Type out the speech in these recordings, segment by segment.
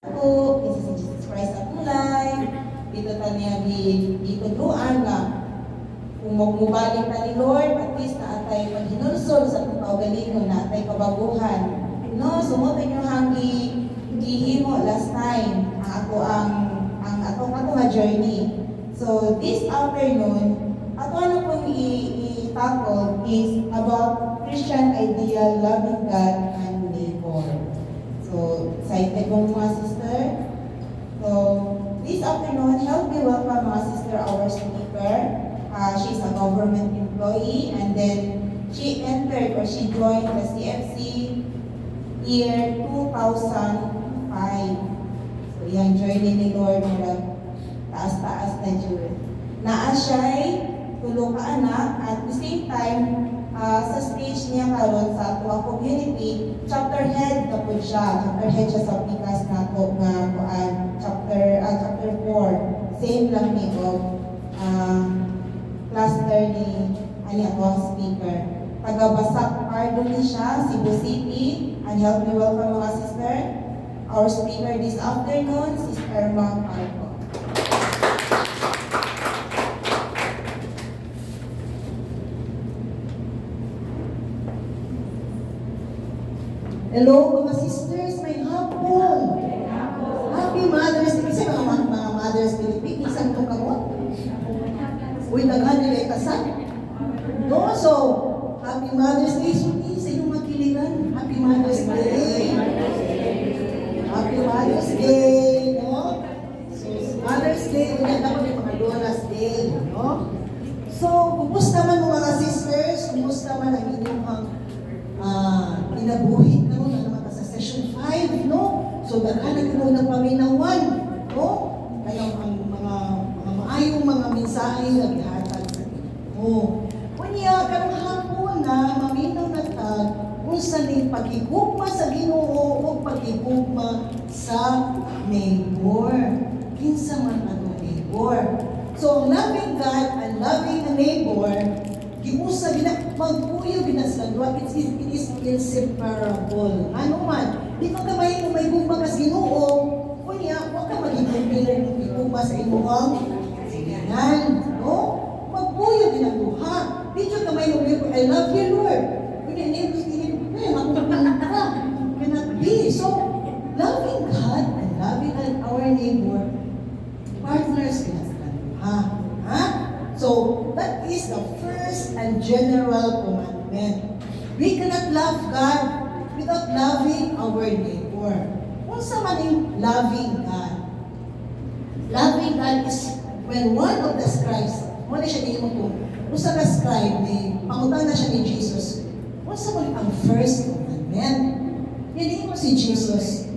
Ako, this is Jesus Christ akong life. Dito ta niya gitudloan nga kung magmubalik ta ni Lord, at least na atay paghinulsol sa itong kaugalingon, na atay kabaguhan. No, sumot inyo hangi gihimo last time ang atong nga journey. So this afternoon, ato ano pong i-tackle is about Christian ideal, loving God and neighbor. So, excited po mga sister. So, this afternoon, help me welcome mga sister, our speaker. She's a government employee, and then she entered or she joined the CFC year 2005. So, yung journey ni Lord, taas-taas na June. Naa siya'y tulong ka anak, at the same time, sa stage niya karon sa ato community, chapter head na po siya. Chapter head siya sa Pikas na po nga chapter 4. Same lang ni cluster ni ato ang speaker. Taga-Basak Pardo ni siya, Cebu City. And help me welcome mga sister. Our speaker this afternoon, Sister Mang Pardo. Hello mga sisters, may hapon. Happy Mother's Day. Kasi mga Mother's Day, isang ito kamot. Uy, naghan nila ikasan. No, so, Happy Mother's Day. So, sa inyong makiliran. Happy Mother's Day. Happy Mother's Day. No? So, Mother's Day, ulit ako yung mga Lola's Day. No? So, kumusta man mga sisters? Kumusta man ang inyong kinabuhi karon na naman sa session 5, no? So daghan na kayo ng paminawan, no? Kaya ang mga maayong mga mensahe na gihatag sa inyo. Kunya karong hapon na maminaw na tag unsa ni pagigugma sa Ginoo o pagigugma sa neighbor. Kinsa man ang neighbor. So loving God and loving a neighbor, giusa magpuyo ginaslandwa, it is inseparable. Ano man, di ka kamay kung may gugma kas Ginoo, kunya, huwag ka magigugma ng gugma sa imuhang silingan. No? Magpuyo ginagduha. Di ka kamay kung I love you, Lord. Kunya, makukulang ka. Cannot be. So, loving God and loving our neighbor, partners ginaslandwa. Ha? So, that is the first and general commandment. We cannot love God without loving our neighbor. Unsa man yung loving God? Loving God is when one of the scribes, muna siya di mo kung, unsa ka scribe, pangutan na siya ni Jesus, unsa man ang first commandment? Hindi mo si Jesus.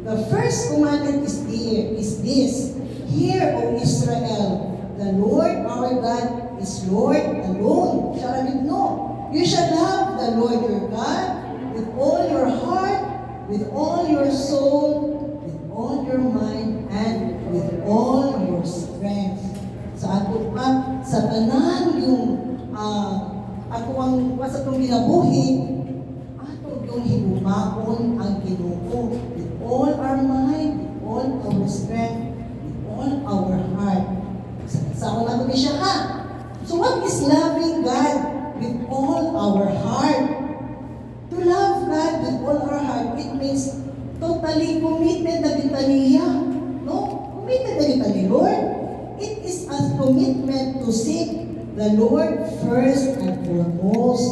The first commandment is this, Hear, O Israel, the Lord our God is Lord alone. You shall love the Lord your God with all your heart, with all your soul, with all your mind, and with all your strength. Sa ato pa, sa tanan yung ato ang sa itong ginabuhi, ato yung higumaon ang Ginoo with all our mind, with all our strength, with all our heart. Sa ako nato ni siya ha. So what is loving God with all our heart? To love God with all our heart, it means totally committed na kita niya. No? Committed na kita ni Lord. It is a commitment to seek the Lord first and foremost.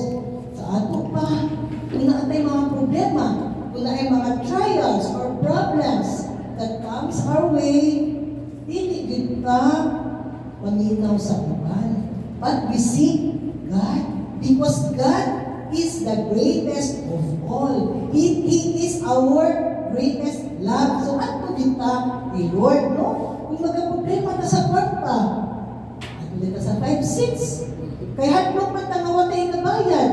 Sa ato pa, kung naatay mga problema, kung naay mga trials or problems that comes our way, dili kita paminaw sa uban. But we seek God because God is the greatest of all. He is our greatest love. So ato kita ni Lord, no? Kung magka-problema na sa kwarta, ato kita sa 5-6. Kaya hadlok man tangawa tayo kabayan.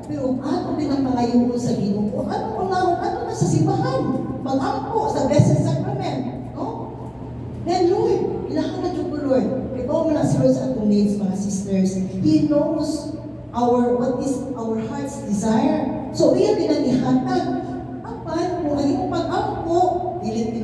Pero ato din ang pangayon sa Ginoo. Ato na sa simbahan. Mag-ampo sa Blessed Sacrament. No? Then Lord, ilahan na dyan po Lord. Ikaw mo na si Lord sa atong needs, mga sisters. He knows what is our heart's desire. So, iyan din ang ihatag. Apan, kung ano yung pag-ampo, dili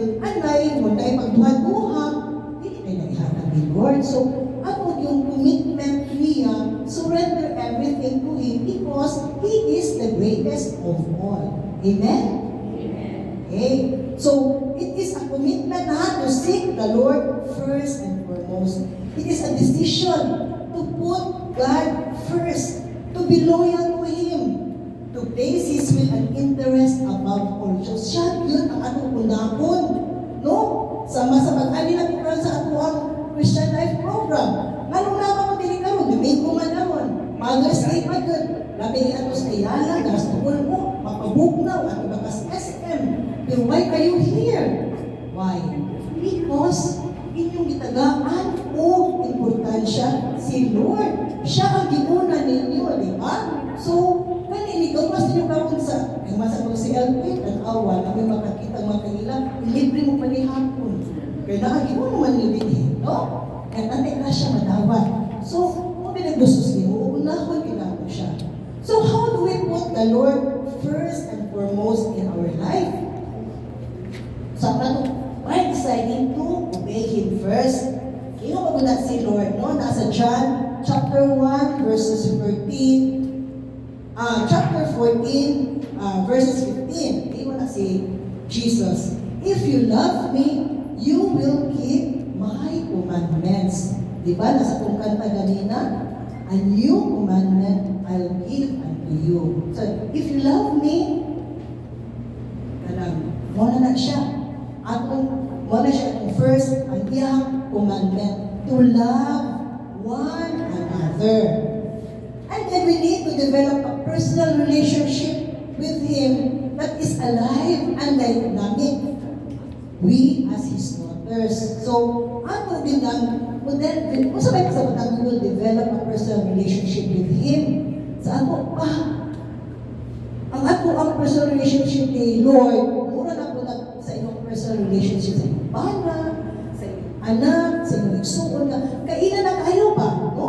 of all. Amen? Okay? So, it is a commitment to seek the Lord first and foremost. It is a decision to put God first, to be loyal to Him, to place His will and interest above all. So, siya yun ang atong unahon. No? Sama sa pag-ali na program sa atong Christian Life Program. Nganong naman mo dili karon, Domingo man naman. Mother's Day pa yun. Labi ni ato sa Ayala, gastuhol mo, mapabugnaw, at ibakas SM. Pero why are you here? Why? Because inyong gitagaan o importansya si Lord. Siya ang giuna ninyo, di ba? So, kaniligaw mas ninyo karon sa, ay masabang si Elpit, ang awa, na may makakita mga kanila, libre mo pa ni hapon. Kaya nakagiuna naman nilibigin, no? Kaya natin na siya madawat. So, kung pinaglusos niyo, unahon kinako siya. So, how do we put the Lord first and foremost in our life? So, by deciding to obey Him first. Kino ba muna si Lord, no? Nasa John chapter 1, verses 14, chapter 14, verses 15. Kino na si Jesus. If you love me, you will keep my commandments. Diba? Nasa itong kanta ganina, a new commandment I'll give unto you. So, if you love me, muna na siya. Muna siya itong first, ang iyang commandment, to love one another. And then we need to develop a personal relationship with Him that is alive and dynamic. We as His daughters. So, ato din ang kung sabay pa sa batang we will develop a personal relationship with Him. Sa ato pa, ang ato ang personal relationship ni Lord, mura na po na sa inyong personal relationship sa inyong bana, sa inyong anak, sa inyong igsuon na, kailan na kayo ba, no?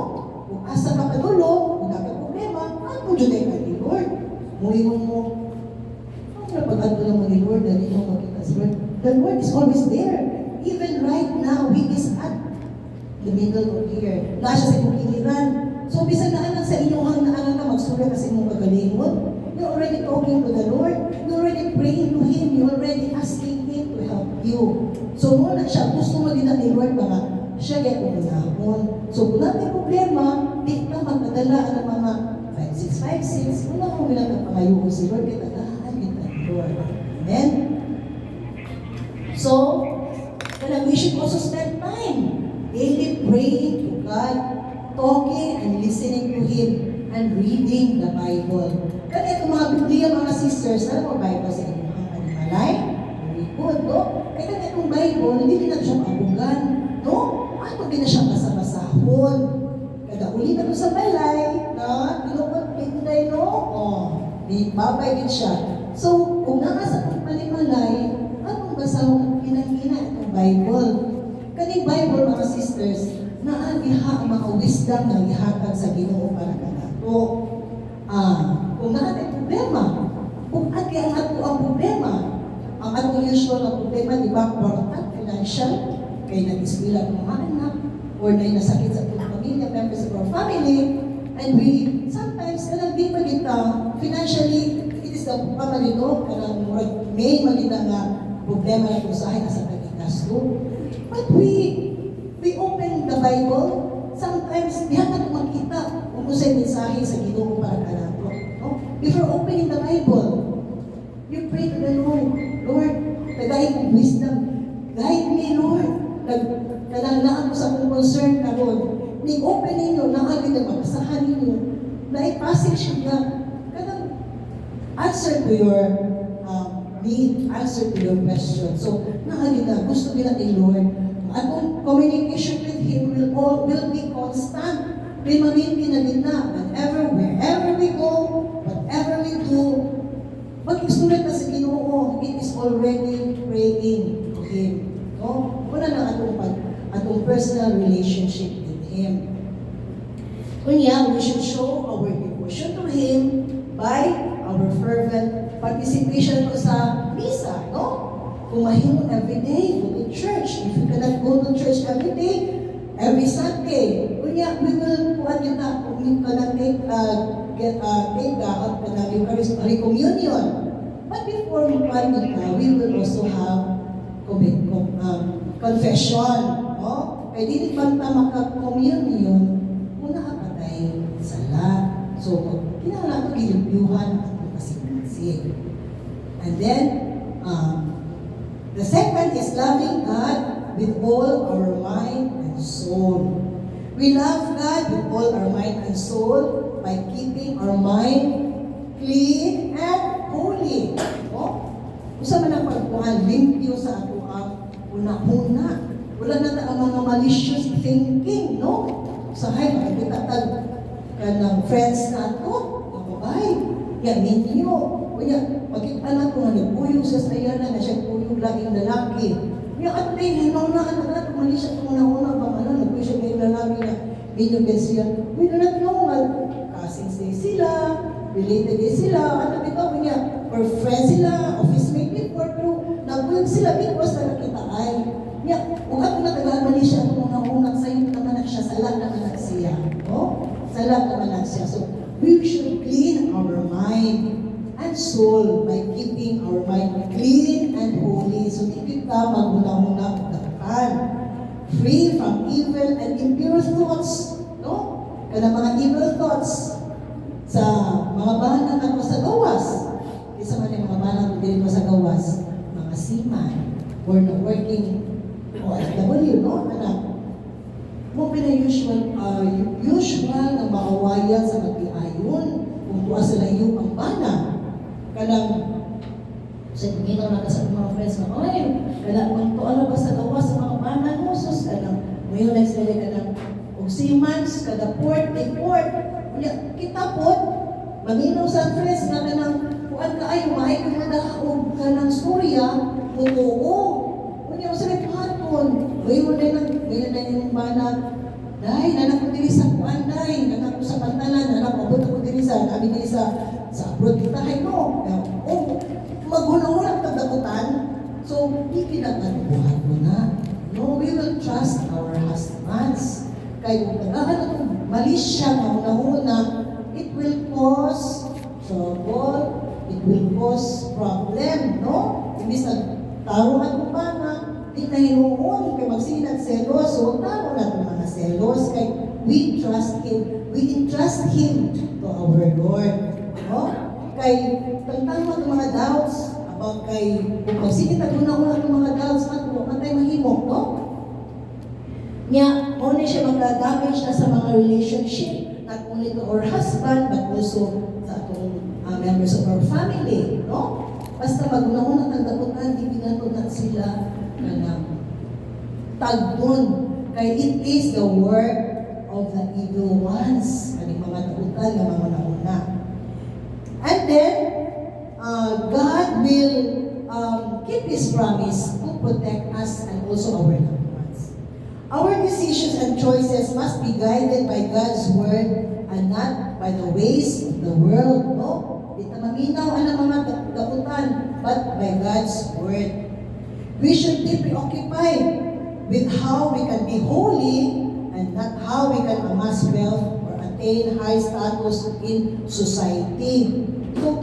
Kung asa ka panulo, kung dapat problema, ato dyan ay ka ni Lord. Muhimong mo, ang napag-ato naman ni Lord, dahil mo makita sa Lord. The Lord is always there. Even right now, He is at the middle of here. Nasa sa inyong kiliran. So, bisag na anak sa inyong na ka magsulat sa inyong kagalingon, you're already talking to the Lord. You're already praying to Him. You're already asking Him to help you. So, muna siya, gusto mo din ni Lord mga siya get umunahon. So, kung natin problema, di ka magpadala ang mga 5656. Wala ko bilang ang pangayon si Lord. Kitalahan kita ni Lord. Amen? So, we should also spend time daily praying to God, talking and listening to Him, and reading the Bible. Kaya itong mga Biblia, mga sisters, alam mo Bible sa inyong animalay? Very good, no? Kaya itong Bible, hindi din na siya mabugan, no? Ato din na siya basa-basahon. Kada uli na sa balay, na tinukot pinday, no? Di babay din siya. So, kung nasa itong panimalay, anong basahon pinahina itong Bible? Kaning Bible, mga sisters, naagiha ang mga wisdom na ihatag sa Ginoo para kanato. Kung natin problema, kung ati ang ato ang problema, ang ato usual na problema, di ba, kortat, financial, kay nag-iswila ng mga anak, or na nasakit sa ating pamilya, members of our family, and we, sometimes, di pa kita, financially, it is the pamalino, kanang may magita nga problema na usahin sa pag-igasto. But we open the Bible, sometimes di natin makita kung usay mensahe sa Ginoo para kanato. No? Before opening the Bible, you pray to the Lord. Lord, tagay kong wisdom. Guide me, Lord. Nagkalanaan ko sa akong concern na, Lord. Ning open ninyo, naagin na makasahan ninyo, na i-passage na, kanang answer to your need, answer to your question. So, naagin na, gusto nila ni Lord, atong communication with Him will be constant. May mamintin na din na, wherever we go, whatever we do, mag-isulat na sa Ginoo, it is already praying to Him. No? Una na atong personal relationship with Him. Kunya, we should show our devotion to Him by our fervent participation ko sa misa, no? Kung mahimo everyday, go to church. If you cannot go to church every day, every Sunday, kunya, we will, kung ano na, kung you cannot take out ka ng Eucharist or communion. But before magpanig ka, we will also have confession. No? Kaya di ba ta maka-communion, muna ka patay sala. So, kinahanglan ito gilibyuhan at magkasing-kasing. And then, the second is loving God with all our mind and soul. We love God with all our mind and soul by keeping our mind clean and holy. No? Usa man ang pagkuhan, limpyo sa ato ang una-una. Wala na ta ang mga malicious thinking, no? Sa hay, makikita ka ng friends na ato, nakabay, yamin niyo. Kuya, makita na ko nga nagpuyog sa sayana na siya puyog laging lalaki. Kuya, at na hinaw na ito, mali siya itong una-una, bang nagpuyog siya ngayong lalaki na binyogan siya. We do not know, cousins din sila, related din sila, ano ito, kuya, or friends sila, office mate before, pero nagpuyog sila because na nakita ay. Kuya, kung ako na taga-mali siya itong una-una, sa'yo naman siya, sala naman siya. No? Sala naman siya. So, we should clean our mind and soul by keeping our mind clean and holy. So, di kita maguna-una pagdakan. Free from evil and impure thoughts. No? Kada mga evil thoughts sa mga bahan ako sa gawas. Isa man yung mga bahan ako dito sa gawas. Mga seaman or na working OFW, no? Anak. Mo pina-usual na maawayan sa mag-iayon kung tuwa sila yung ang bana. Kanang sa paginaw na sa mga friends mo, ay, kanang kung tuwa na ba sa gawas sa mga bana mo, sus, kanang ngayon na sila kanang kung seamans, kada port, may port. Kita po, maginaw sa friends na kanang kuan ka ay, maay kong madakaog kanang storya, totoo. Kung sa repaton, ngayon na yung bana, dahil nanak ko diri sa kuan, dahil nanak ko sa pantalan, nanak abot ako diri sa, namin diri sa abroad kita, ay no, maghunahunang tagdakutan, so, di pinagkanubuhan mo na. No, we will trust our husbands. Kaya kung tagaan itong mali siya na una-una, it will cause trouble, it will cause problem, no? Imbis na taruhan mo pa na, di na hinuon, kay magsinag selos, so taro na itong mga selos, kay we trust Him, we entrust Him to our Lord, no? Kay tantang mo itong mga doubts, about kay, kung magsigit at una-una itong mga doubts, matay mahimok, no? Nya, muna siya magka-damage na sa mga relationship, not only to our husband, but also sa atong members of our family, no? Basta mag-una-una tagdaputan, di pinatunan sila na tagbon. Kaya it is the work of the evil ones, kaning mga tagutan na mga nauna. And then, God will keep His promise to protect us and also our loved ones. Our decisions and choices must be guided by God's word and not by the ways of the world. No? Di ta maminaw ang mga gaputan, but by God's word. We should be preoccupied with how we can be holy and not how we can amass wealth or attain high status in society. So,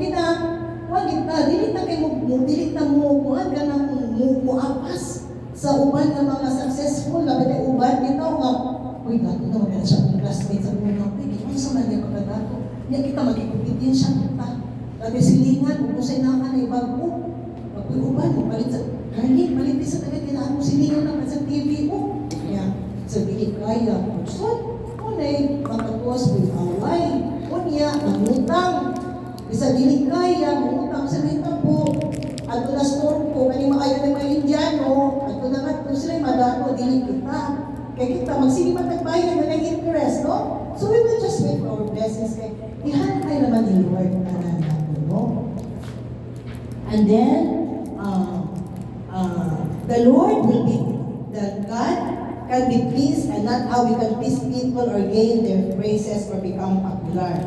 wag dili ta kay dili ta mo kuan ka nang muapas sa uban ng mga successful na bitaw uban bitaw nga uy dato na magana siya ng classmate sa mga uy kung sa man yung pagkadato niya kita magikupitin siya ta labi silingan kung say na ka na ibago pag uban mo palit sa garlic palit sa taga kinaan mo silingan na sa TV mo niya sa dili kaya so unay makatuwas with away unya mangutang bisa dili kaya mangutang sa mga po ato na store ko kani maayo ng mga Indiano ato na nga sila madato dili kita kaya kita magsilipat nagbayad na ng interest no so we will just wait for our blessings kay ihanay naman ni Lord na nato no and then the Lord will be that God can be pleased and not how we can please people or gain their praises or become popular.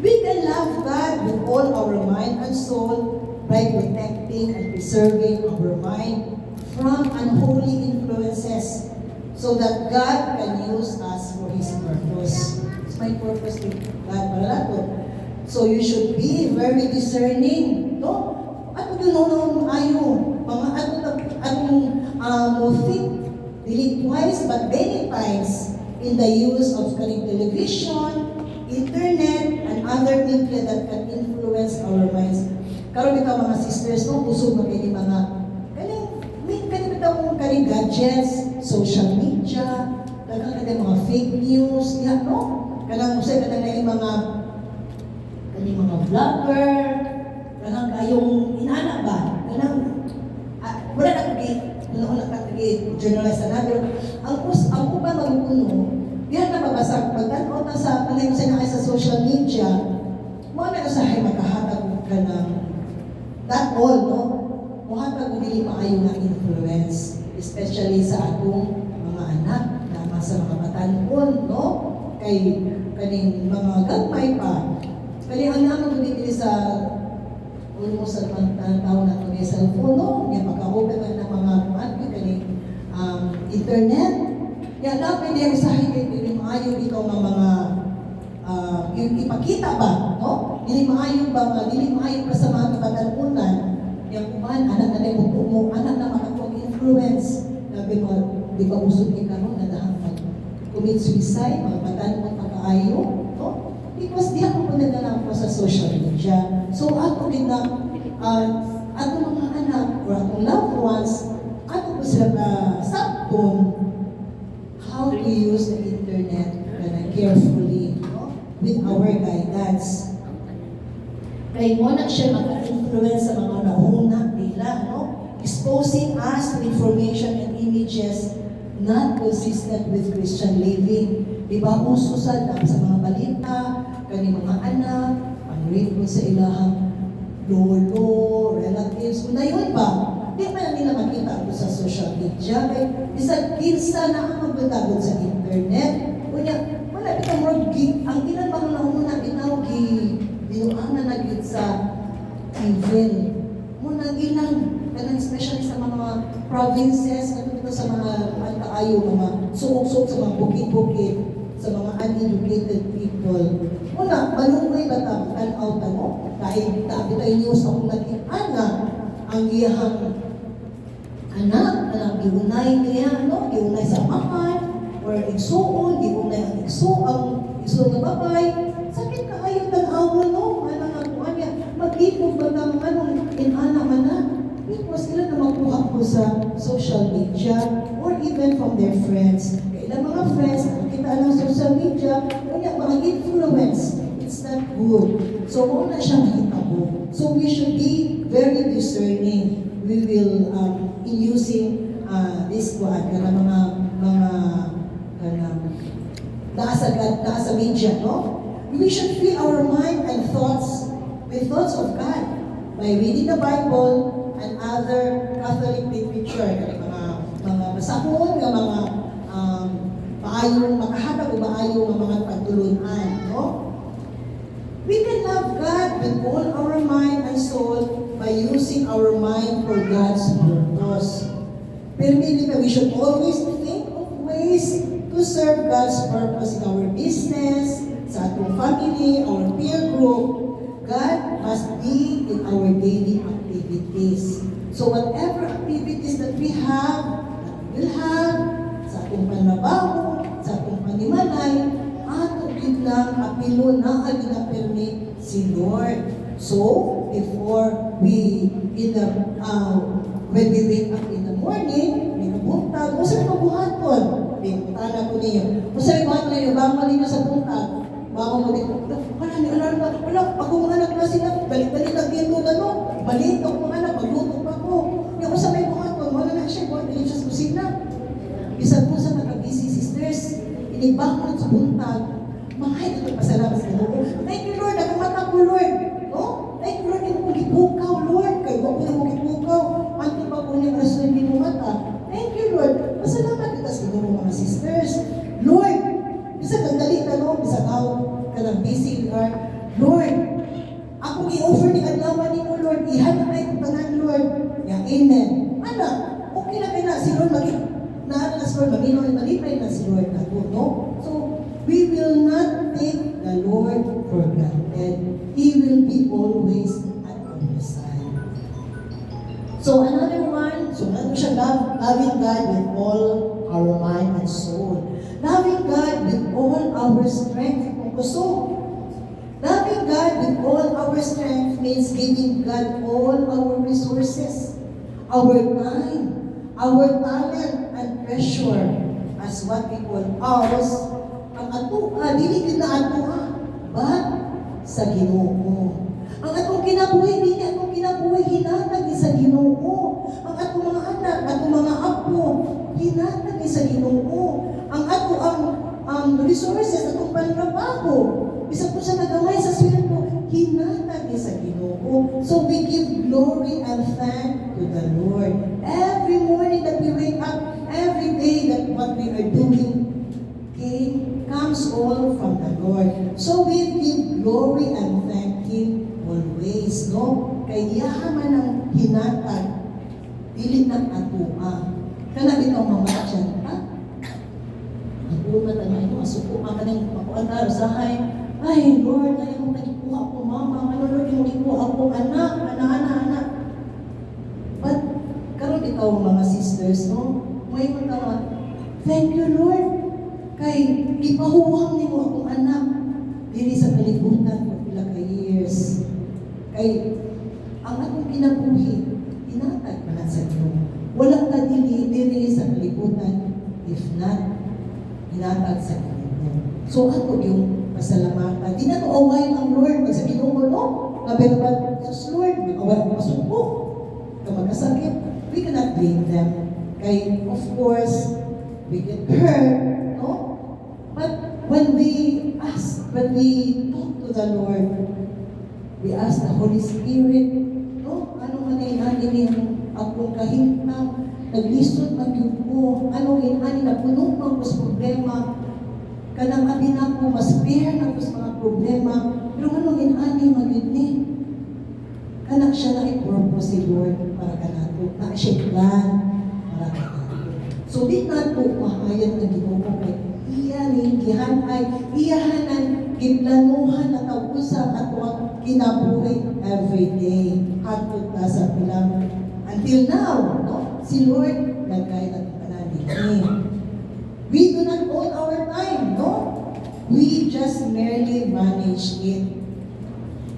We can love God with all our mind and soul by protecting and preserving our mind from unholy influences so that God can use us for His purpose. It's my purpose with God. So you should be very discerning, no? Ano gano'n ayo? Mga mo think, really twice, but many times in the use of television, internet, and other media that can influence our minds. Karon bitaw mga sisters, no, kusog na kini mga kaning bitaw kaning gadgets, social media, daghang kanang mga fake news, ya, no? Kanang usay kanang mga vlogger, kanang kayong inana ba? Kanang wala na kagi journalist na pero ang uban magkuno diyan na mabasa pagtan-o ta sa kanang sa social media mo na usahay makahatag ka ng that all, no? Muhatag mo dili maayo nga influence, especially sa atong mga anak na sa mga batan-on, no? Kay kaning mga gagmay pa kani ang naman dili sa almost sa taon na ito may cellphone, no? Yan, maka-open na ng mga kaning internet. Yan, dapat din usahin din maayo dito ng mga yung ipakita ba, no? Dili maayo ba sa mga kabatanunan, yung kuman, anak na mo, anak na makapag-influence. Sabi mo, di ba usod ni karon na dahang mag-commit suicide, mga batanunan pagkaayo, no? Because di ako pinagdala ko sa social media. So, ato din na, ato mga anak or atong loved ones, ato ko sila sabton how to use the internet carefully, no? With our guidance. Kaya mo na siya maka-influence sa mga nauna nila, no? Exposing us to information and images not consistent with Christian living. Diba, uso sa mga balita, kani mga anak, ang rate mo sa ilahang lolo, relatives, kung na yun ba, di ba nila makita ako sa social media, kaya isang kinsa na ang magbatagod sa internet, kunya, wala bitang ang ilan mga nauna, bitaw, binuana na yun sa evil. Muna ilan, kanang especially sa mga provinces, dito sa mga kaayo, mga suok-suok sa mga bukid-bukid, sa mga uneducated people. Una, malungoy ba ito? Tanaw mo? Dahil tabi tayo news akong nag-ana ang iyahang anak, ang giunay niya, no? Giunay sa makan, or igsuon, giunay ang igsuon na babay. Sakit ka ayaw tanaw mo, no? Ano nga po niya? Mag-ipog ba ng inana man na? Because sila na makuha ko sa social media or even from their friends. Kailang mga friends, nakikita ng social media, kaya mga influence, it's not good. So, muna siya makita ko. So, we should be very discerning. We will, in using this one, mga nasa media, no? We should fill our mind and thoughts with thoughts of God by reading the Bible and other Catholic literature, mga basahon, mga maayong makahatag o maayong mga pagtulunan, no? We can love God with all our mind and soul by using our mind for God's purpose. Pero we should always think of ways to serve God's purpose in our business, sa atong family, our peer group. God must be in our daily activities. So whatever activities that we will have, sa atong panlabaho, sa atong panimalay, ato gid lang apilo na ginapermi si Lord. So before we when we wake up in the morning, may kabuntag, o sa kabuhaton, tana ko ninyo. O sa kabuhaton ninyo, bangon ninyo sa buntag, bangon mo dito, wala ni alarma, wala, ako mga anak na sila, balik-balik ang dito na no, balik ako mga anak, magluto pa ko. Yung sa may buhaton, wala na siya, buhat din siya sa kusina. Isang po sa nakabisi sisters, inibangon sa buntag, mga ito pasalamat sa Lord. Thank you Lord, nakamata ko Lord. No? Thank you Lord, hindi mo gipukaw Lord. Kaya wag mo na mo gipukaw. Anto pa po niya rason hindi mo mata. Thank you Lord. Pasalamat kita sa inyo mga sisters. Lord, bisa kandali ka no, bisa ka ng busy Lord. Lord, ako i-offer ni Adlawan ni mo Lord. Ihanap na ito tanan Lord. Yeah, amen. Anak, okay na kayo na si Lord na si Lord, malipay na si Lord na po, no? So, we will not take the Lord for granted. He will be always at our side. So another one, so ano siya, loving God with all our mind and soul. Loving God with all our strength. Kung gusto, loving God with all our strength means giving God all our resources, our time, our talent, and treasure as what we call ours. Ang atuha, dili kita atuha, but sa Ginoo. Ang atong kinabuhi, dili atong kinabuhi, hinatag ni sa Ginoo. Ang atong mga anak, atong mga apo, hinatag ni sa Ginoo. Ang ato ang resources, atong pantrabaho, bisag po sa nagamay sa sweldo, hinatag ni sa Ginoo. So we give glory and thank to the Lord. Every morning that we wake up, every day that what we are doing, comes all from the Lord. So we give glory and thank Him always, no? Kay yaman ang hinatag, dili ng atuha. Kana bitaw mamatyan, ha? Ang una tanay mo, asuko ka kanang makuantar usahay. Ay, Lord, ayaw mo nagikuha ako, mama. Ano, Lord, yung nagikuha ako, anak. But, karon ikaw mga sisters, no? May mga, thank you, Lord. Kay ipahuwang nimo akong anak diri sa kalibutan for pila ka years. Kay ang akong kinabuhi hinatag man sa Ginoo. Wala ka diri sa kalibutan if not hinatag sa Ginoo. So ako yung pasalamatan. Di na to away ang Lord pag sa Ginoo no. Ngayon ba sus Lord, away ko masuko. Kapag kasakit, we cannot blame them. Kay of course we get hurt, no? But when we talk to the Lord, we ask the Holy Spirit, no? Ano man ay nanin akong kahintang, naglisod magyud ko, ano ani na puno pang mas problema, kanang abi na ko mas clear na mas mga problema, pero ano ani magyud ni? Kanang siya na i-purpose si Lord para kanato, na siya plan para kanato. So di nato mahayan na Ginoo kay iyanin, iyahanan, giplanuhan na tawusa at huwag kinabuhi every day. Hagod ka sa pilang. Until now, no? Si Lord, nagkaya na pananigin. We do not own our time, no? We just merely manage it.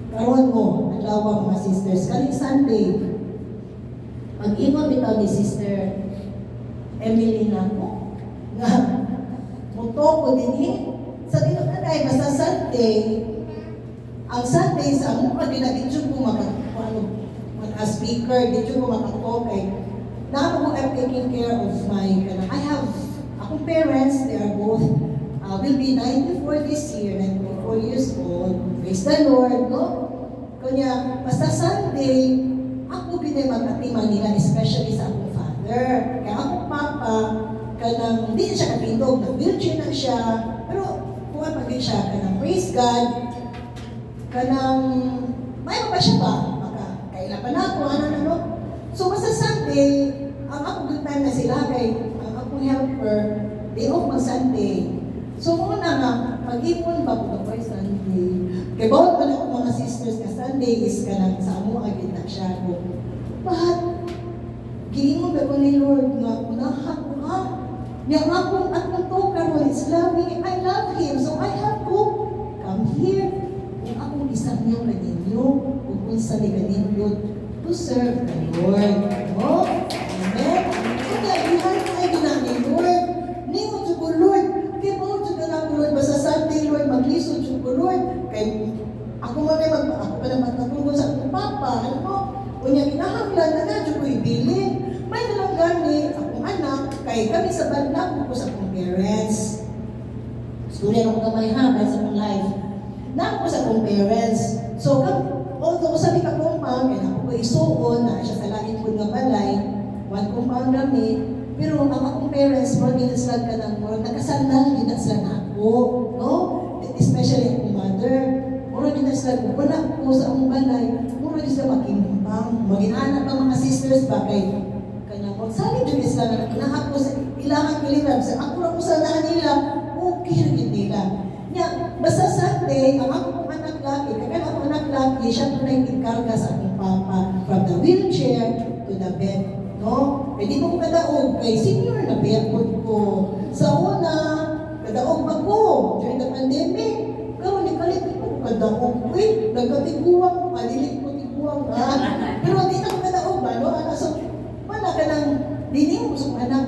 Karon mo, naglawa mga sisters, kaling Sunday, mag-ingon bitaw ni Sister Emily na ko, nga, muto ko din sa tinutagay, basta Sunday, ang Sunday sa mga dinagidyo ko speaker, dito ko makatokay. Now I'm taking care of my, I have, akong parents, they are both, will be 94 this year, 94 years old. Praise the Lord, no? Kanya, basta Sunday, ako pinay mag-atiman nila, especially sa akong father. Kaya akong papa, kanang, hindi siya kapindog, nag-wheelchair na siya, pero kuha pa din siya, kanang praise God, kanang, may pa siya ba? Kailan pa na ako, ano. So, basta Sunday, ang ako good time na sila, kay ang akong helper, day off mag-Sunday. So, muna nga, mag-ipon ba ko pa Sunday? Kaya bawat pa na ako mga sisters na Sunday is kanang sa amo agad na siya ko. But, giingon ba ko ni Lord nga, unahan ko ha? Niyang akong at to karon is loving, I love Him, so I have to come here. Kung akong isang niyong kaninyo, kung unsa ni kaninyo, to serve the Lord. No? Amen? Kaya, ihan ay ginani, Lord. Ningon siya ko, Lord. Kaya po, siya ka na ko, Lord. Basta Sunday, Lord, maglisod siya ko, Lord. Kaya, ako pa naman natungkol sa akong papa. Ano po? Kunya, kinahanglan na na, siya ko ibilin. May nalang gani, akong anak, kaya kami sa banda, ko sa akong parents. Storya ng kamay ha, sa akong life. Na ako sa akong parents. So, although sabi ka compound, kaya ako ko isuon na siya sa langit po nga balay, one compound kami, pero ang akong parents, more ginaslag ka ng more, nakasandal, ginaslag na ako, no? Especially akong mother, more ginaslag ko, wala ko sa akong balay, more ginaslag makimpang, maginanak ng mga sisters ba kay kanya ko, sabi dyan isla na ako sa ilangan kiliran, sa ako lang ko sa nila, okay rin nila. Nya, basta Sunday, ang akong anak laki, kaya ang anak laki, siya po na yung inkarga sa aking papa from the wheelchair to the bed. No? Pwede kong kadaog, kay senior na bayakot ko. Sa una, kadaog ako during the pandemic. Pero nikalit ko kadaog. Uy, nagkatiguang, palilit ko tiguang. Pero hindi na ko kadaog ba? No? Ano, so, wala ka ng dining mo sa anak.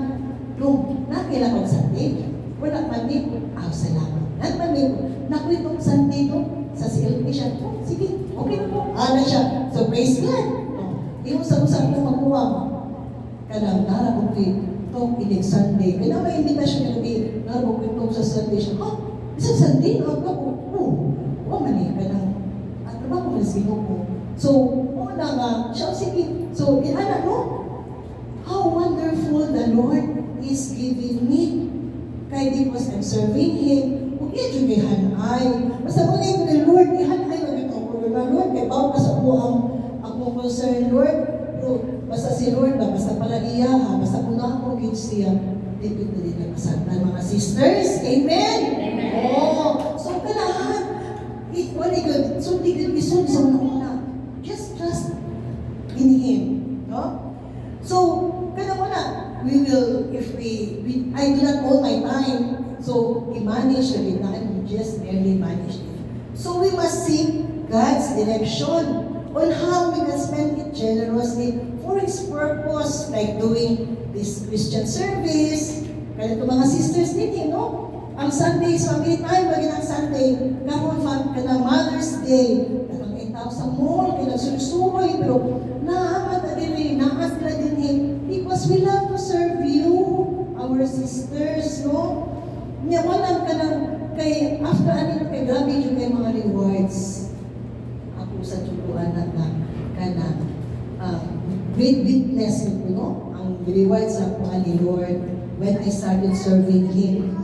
Nung nakilakot sa day, wala man din, salamat. Nagpanig ko, nakwitong Sunday to, sa CLP siya, oh, sige, okay na po. Ano siya, so praise God. Yung sa-usap ko makuha mo. Kanang narabog ko itong inig Sunday. Kaya may invitation niya nabi, narabog ko itong sa Sunday siya. Ha? Isang Sunday? Ako ko, oh, mani, kanang, at naman ko malasino ko. So, una nga, siya, sige. So, anak no? How wonderful the Lord is giving me. Kaya because I'm serving Him, huwag yung ihanay. Basta mo ngayon ng Lord, ihanay na ito ako na Lord. Kaya bawang ka sa akong concern, Lord. Pero basta si Lord na, basta pala iya ha, basta una ako gid siya, dito na din nakasantan mga sisters. Amen? Amen. Oh, so kailangan, wala yun, so di ka isod sa una. Just trust in Him. No? So, kaya wala, we will, if we I do not own my time, so we manage the time, we just barely manage it. So we must seek God's direction on how we can spend it generously for His purpose, like doing this Christian service. Kaya ito mga sisters din, no? Ang Sunday, family time, bagay ng Sunday, kapon ka ng Mother's Day, katang 8,000 mall, kaya nagsusuroy, pero naamat na din, naamat na din, because we love to serve you, our sisters, no? Nyawalan ka ng, kay, after anin, kay grabe yung kay mga rewards. Ako sa tuluan na great witness ko, no? Ang rewards sa po ni Lord when I started serving Him.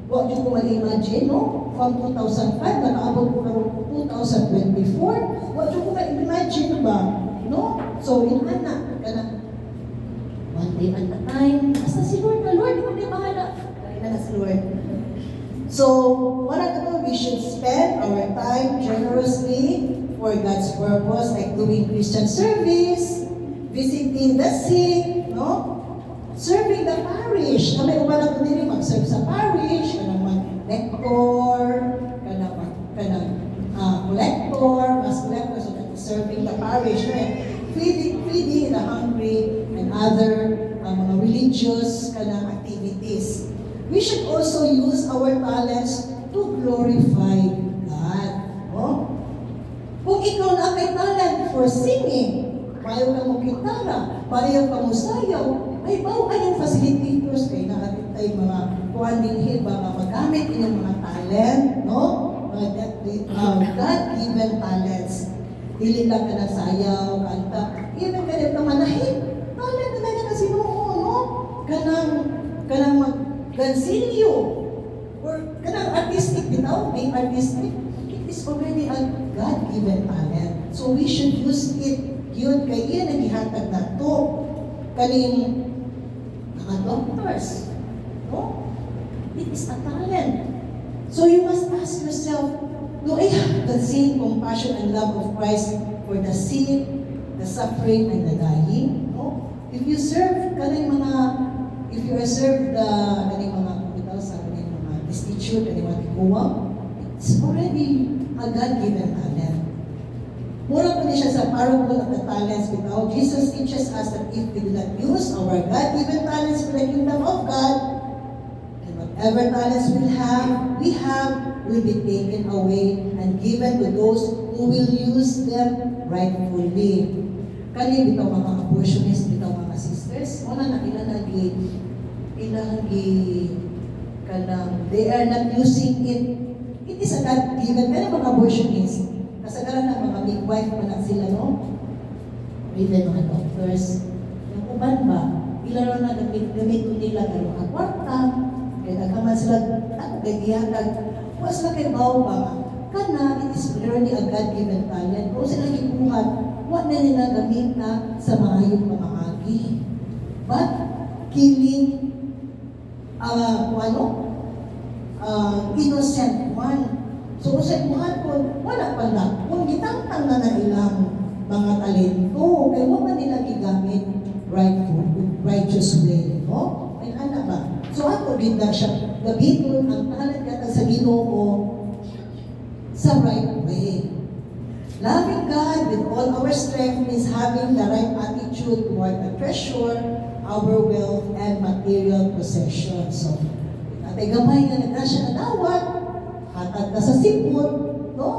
Huwag niyo ko ma-imagine, no? From 2005, nakaabot ko na 2024. Huwag niyo ko ma-imagine ba? No? So, inanak ka na. One day at a time. Basta si Lord na, Lord, hindi bahala. Kaya na si Lord. So, what I know, we should spend our time generously for God's purpose, like doing Christian service, visiting the sick, no? Serving the parish. Kami uban ako din mag-serve sa parish, kanang mag-lector, kanang collector, mas collector, so that serving the parish, right? Feeding the hungry and other mga religious kanang activities. We should also use our talents to glorify God. No? Kung ikaw na kay talent for singing, payo ka mo gitara, payo ka mo sayaw, ay bawa yung facilitators kay nakatitay mga kuhanding mga magamit inyong mga talent, no? Mga God-given talents. Dili lang ka na sayaw, kanta, even ka rin manahin. Talent na nga na sinuo, no? Kanang mag-gansilyo, or kanang artistic, bitaw, being artistic, it is already a God-given talent. So we should use it. Yun, kaya yan ang ihatag na to. Kaning mga doctors. No? It is a talent. So you must ask yourself, do I have the same compassion and love of Christ for the sick, the suffering, and the dying? No? If you serve kaning mga, if you serve the kaning mga kapital sa kaning mga destitute, kaning mga tiguwang, it's already a God-given talent. Mura po siya sa parable of the talents bitaw. Jesus teaches us that if we do not use our God-given talents for the kingdom of God, then whatever talents we have will be taken away and given to those who will use them rightfully. Kani bitaw mga abortionist, bitaw mga sisters, wala na ilalagi kanang they are not using it. It is a God-given, kaya mga abortionist. Kasagaran ng mga midwife pa lang sila, no? Even mga doctors. Yung uban ba, ilan na gamit nila ng mga kwarta, kaya nagkaman sila, ako kay giyatag, was na kay bao ba? Kana, it is really a God-given talent. Kung sila ibuhat, wag na nila gamita sa mga yung pamahagi. But, killing, innocent one. So sa buhat ko, wala pa na. Kung gitangtang na na ilang mga talento, kaya wala nila gigamit righteous way. No? Ay ana ba? So ako ginda siya, gabiton ang talent kata sa Ginoo sa right way. Loving God with all our strength means having the right attitude toward the treasure, our wealth, and material possessions. So, atay gamay nga nagkasya na dawat, hatag ka sa sipot, no?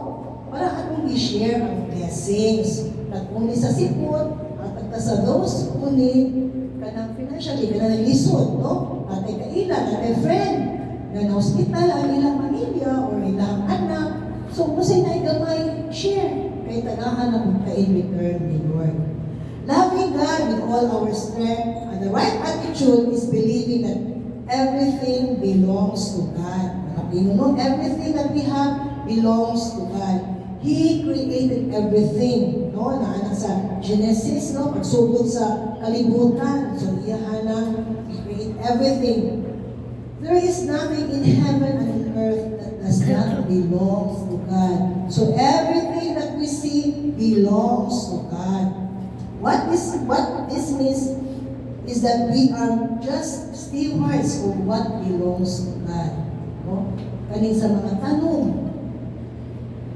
Para atong i-share ang blessings. Not only sa sipot, hatag ka sa those uni, kanang financially, kanang lisod, no? Atay kailan, atay friend, na na-hospital ang ilang pamilya or ilang anak. So, kung sa'yo na gamay, share. Kay tagahan na ka in return ni Lord. Loving God with all our strength and the right attitude is believing that everything belongs to God. No? Everything that we have belongs to God. He created everything. No? Naanak sa Genesis, no? Pagsugod sa kalibutan. So, iyahanang He created everything. There is nothing in heaven and on earth that does not belong to God. So everything that we see belongs to God. What this means is that we are just stewards of what belongs to God. No? Kaning sa mga tanong,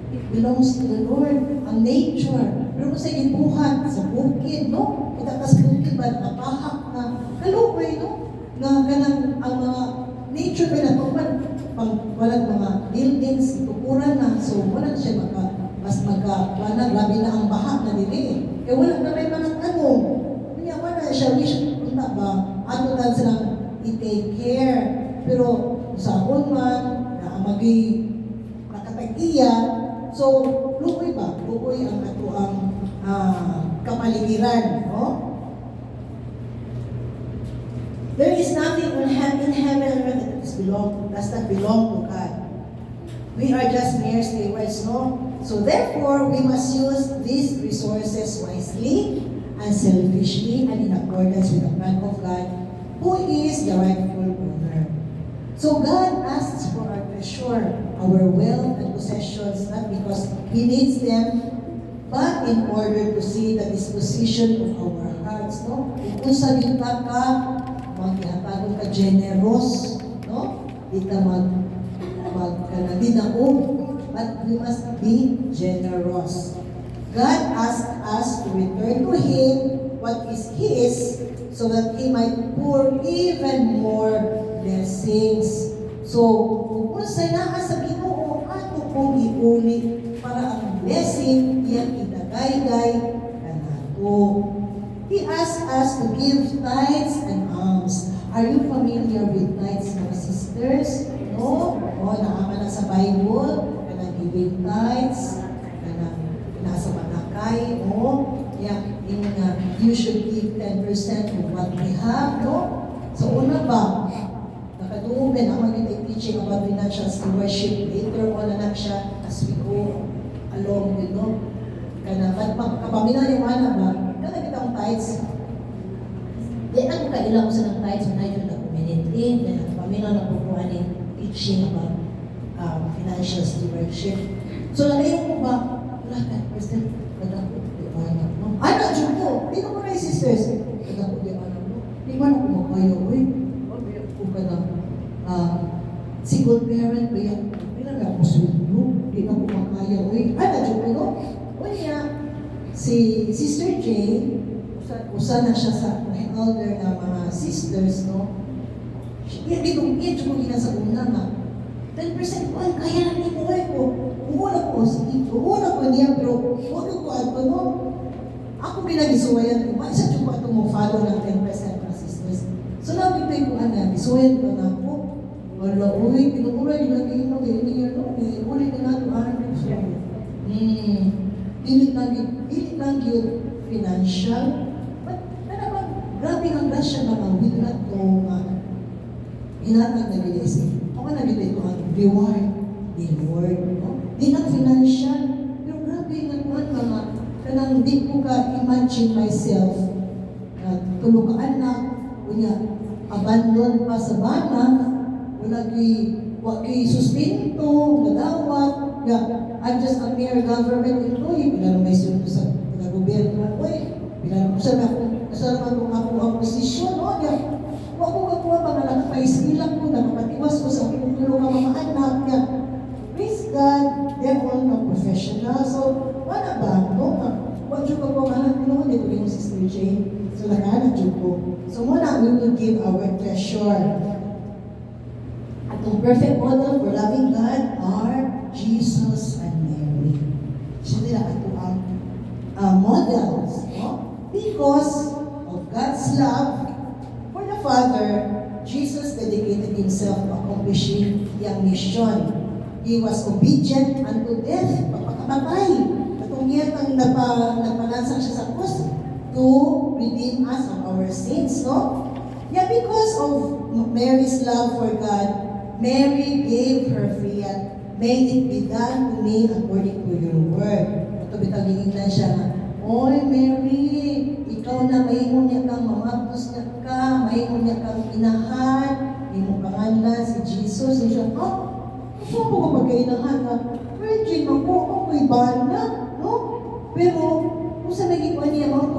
it belongs to the Lord. Ang nature, pero kung sa ibuhat, sa bukid, no? Itakas bukid ba, napahak na, kalupay, no? Nga kanang ang mga nature pa na tuman, pang walang mga buildings, tukuran na, so wala siya mas wala, labi na ang baha na dili. Kaya wala na may mga tanong. Kaya wala siya, wish, punta ba, ano lang silang i-take care. Pero sa akon man, na magi nakatag-iya, so lukoy ba? Lukoy ang ato ang kapaligiran, no? There is nothing in heaven and earth that does not belong to God. We are just mere stewards, no? So therefore, we must use these resources wisely, unselfishly, and in accordance with the plan of God, who is the rightful owner. So God asks for our treasure, our wealth and possessions, not because He needs them, but in order to see the disposition of our hearts, no? Kung sa kita ka, magkihatagon ka generous, no? Di ka magkanaginaog, but we must be generous. God asked us to return to Him what is His, so that He might pour even more blessings. So, kung sa naa sa Ginoo, ato kong iulit para ang blessing iyang itagayday kanato. He asked us to give tithes and alms. Are you familiar with tithes, mga sisters? No? O, naaman na sa Bible, kanang giving tithes, kanang nasa manakay, o, you should give 10% of what we have, no? So, una ba, nakaduumin, ang magiging teaching about financial stewardship, later on na siya as we go along with, no? Kanang, kapamina yung ana ba, kanang kitang tithes, di ako kailang ko sa ng tithes, na yun na community, then kapamina na pupuan yung teaching about financial stewardship. So, nalayon ko ba, wala 10%, kada ko, di ba anak mo? Anak, dyan ko! Di ko na yung sisters. Kada ko, di anak mo? Di ba na kumakayo, uy? Kung ka na, single parent, kaya, ilan na ako sundo? Di na kumakayo, uy? Anak, dyan ko, no? Unya, si Sister Jane, usa na siya sa elder na mga sisters, no? Di ko gina sa una nga. 10% ko, ay, kaya na ni ko. Umuna ko, sige, umuna ko niya, pero huwag ko ato, no? Ako pinag-isuwayan ko, isa dyan ko ato mo follow ng 10% para sisters. So, nabigay ko na, isuwayan ko na ako. Wala, uy, pinumura yung naging mo, niya, no? Uli na nato, Pilit lang yun financial. But, grabe ang grasya na with na ito, hinatag na bilis. Ako na dito ang reward ni Lord. No? Di na financial, pero grabe nga mga kanang di ko ka imagine myself na tulog ka anak, kunya, abandon pa sa bana, wala wa kay sustento, nadawat, I'm just a mere government employee, bila may sundo sa gobyerno ko bila ko sa kasama ko ang posisyon, wa ko kakuha mga nakapaiskilang ko, nakapatiwas ko sa kumulo ka mga anak niya. Praise God, they're all not professional, so wala ba, what you ko mahal ko dito yung Sister Jane, so nakahanap ko. So muna, we will give our treasure. At ang perfect model for loving God are Jesus and Mary. Siya nila ito ang models, no? Because of God's love for the Father, Jesus dedicated himself to accomplishing yung mission. He was obedient unto death, pagpakamatay. Katungyan ang napalansang siya sa krus to redeem us of our sins, no? Yeah, because of Mary's love for God, Mary gave her fiat, may it be done to me according to your word. Ito bitagingin na siya na, oy Mary, ikaw na mahimo niya kang mamapos niya ka, mahimo niya kang inahan, mahimo pangalan si Jesus. So siya, gusto po ko pagkainahan na, virgin ako, ako'y bana, no? Pero, kung sa naging niya, mga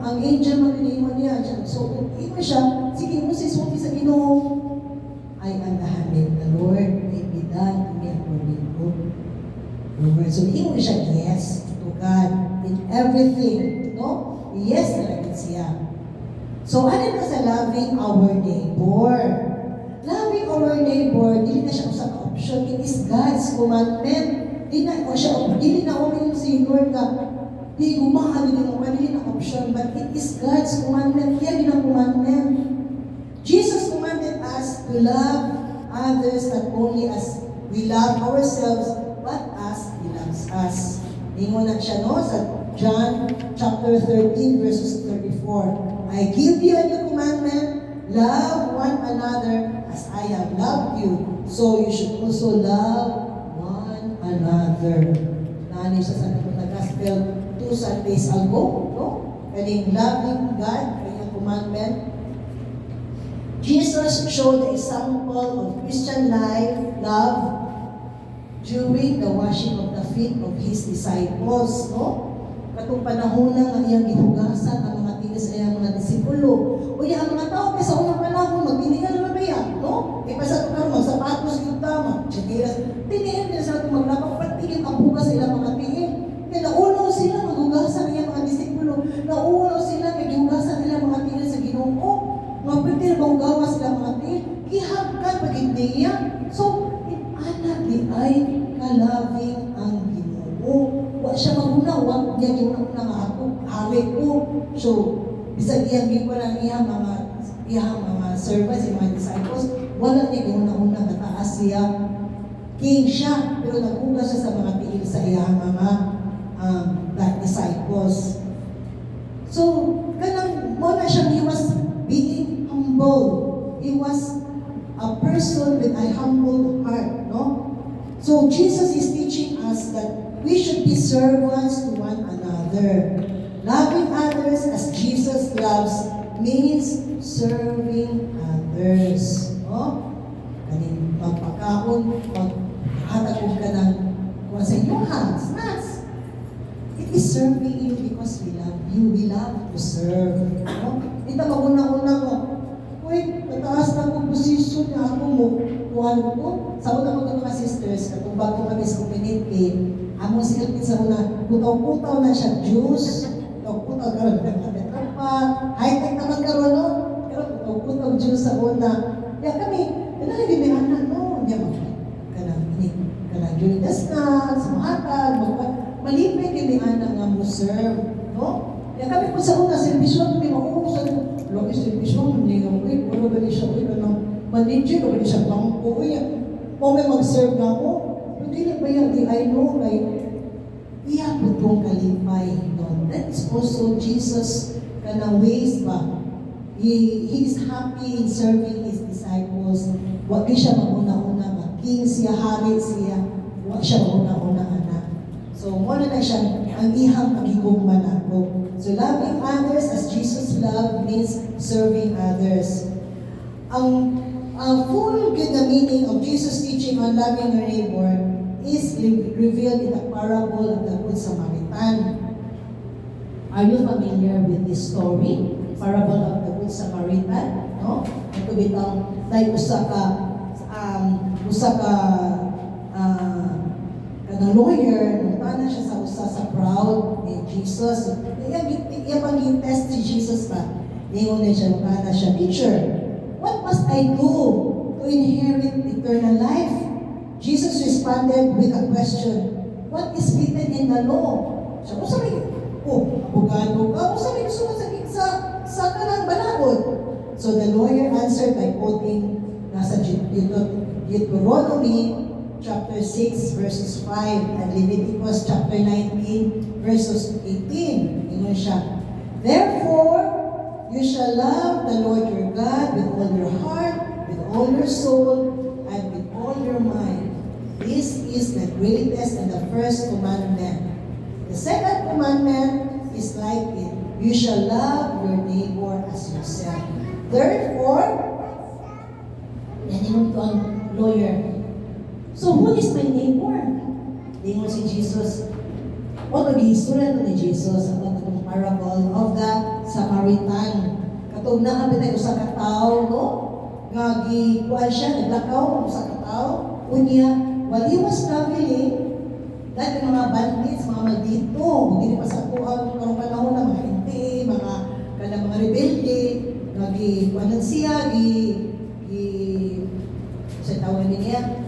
ang angel magkaliman niya. So, ito siya, sige mo si Sophie sa Ginoo. I am the handmaid of the Lord, may be done to me according to your word. So, ito siya, yes to God in everything, no? Yes na rin siya. So, ano na sa loving our neighbor? Loving our neighbor, dili na siya usap ka option. It is God's commandment. Dili na umin si Lord na di gumahal din mo, dili na option. But it is God's commandment. Yan din ang commandment. Jesus commanded us to love others not only as we love ourselves, but as He loves us. Ingon na siya, no? Sa John chapter 13, verses 34. I give you a new commandment, love one another as I have loved you. So you should also love one another. Nani siya sa Gospel 2 Sundays ago, no? Kaning loving God, kanyang commandment. Jesus showed the example of Christian life, love, during the washing of the feet of His disciples, no? Katong panahon nga iyang gihugasan ang mga tinis sa iyang mga disipulo. O ang mga tao kay sa unang panahon, magbiningan na ba yan, no? E pa sa ito karoon, magsapatos yung tama. Tingin nila sa ito maglapang, patigil ang bugas sila mga tingin. Kaya naunaw sila, maghugasan iyang mga disipulo. Naunaw sila, kaya gihugasan nila mga tingin sa Ginoo. Mga pwede na bang gawa sila mga tingin? Gihagkan pag hindi niya. So, anak di ay kalabing ang Ginoo. Wa siya magunaw, niya ginuna nga ako, hari ko. So, bisag iyang gipo lang iyang mga servants, iyang mga disciples, wala niya ginuna-una nga taas siya. King siya, pero naghugas siya sa mga tiil sa iyang mga disciples. So, kanang muna siya, he was being humble. He was a person with a humble heart, no? So Jesus is teaching us that we should be servants to one another. Loving others as Jesus loves means serving others, no? Kaning magpakaon, maghatag ka ng kung sa inyong hands, it is serving you because we love you. We love to serve, no? Ito maguna-una mo, uy, mataas na akong posisyon niya ako mo. Kuhan ko, sa una mga mga sisters, katong bago kami sa community, among silpin sa una, putaw-putaw na siya juice, putaw-putaw karoon na katetrapa, high-tech naman karoon, no? Pero putaw-putaw juice sa una. Kaya kami, hindi may anak, no? Hindi mo, kanang during the snacks, mahatag, malipay kami anak nga mo serve, no? Kaya kami po sa una, servisyon, kami makukusan, lagi servisyon, hindi nga mo, wala ba niya siya, manager, wala niya siya bangko, o may mag-serve na ako, hindi na ba yan, I know, like, iya po itong kalipay, no? That is also Jesus, kanang ways ba, He is happy in serving His disciples, wag siya maguna-una, king siya, hari siya, wag siya maguna-una, anak. So, muna na siya, ang ihang pagigugman ako. So, loving others as Jesus loved means serving others. Ang Ang full good the meaning of Jesus' teaching on loving your neighbor is revealed in the parable of the Good Samaritan. Are you familiar with this story? Parable of the Good Samaritan? No? Ito bitang like usa ka kanang lawyer, nagtana siya sa usa sa crowd ni Jesus. Iya pang test si Jesus ba? Ingon na siya, nagtana siya, "Teacher, what must I do to inherit eternal life?" Jesus responded with a question, "What is written in the law?" Siya, sabi, abogado ka, sabi, gusto mo sa kanang balaod. So the lawyer answered by quoting nasa Deuteronomy chapter 6 verses 5 and Leviticus chapter 19 verses 18. Ingon siya, "Therefore, you shall love the Lord your God with all your heart, with all your soul, and with all your mind. This is the greatest and the first commandment. The second commandment is like it. You shall love your neighbor as yourself. Therefore," yan ingon to ang lawyer, "So who is my neighbor?" Ingon si Jesus, o nag-history ni Jesus ang itong parable of the Samaritan. Katong nakabitay usa ka tawo, no? Nga gikuan siya, naglakaw usa ka tawo. Unya, while he was traveling, dahil mga bandits, mga maldito, hindi pa sa kuha karong panahon na mga hindi, mga rebelde, nagikuanan siya, sa tawag niya,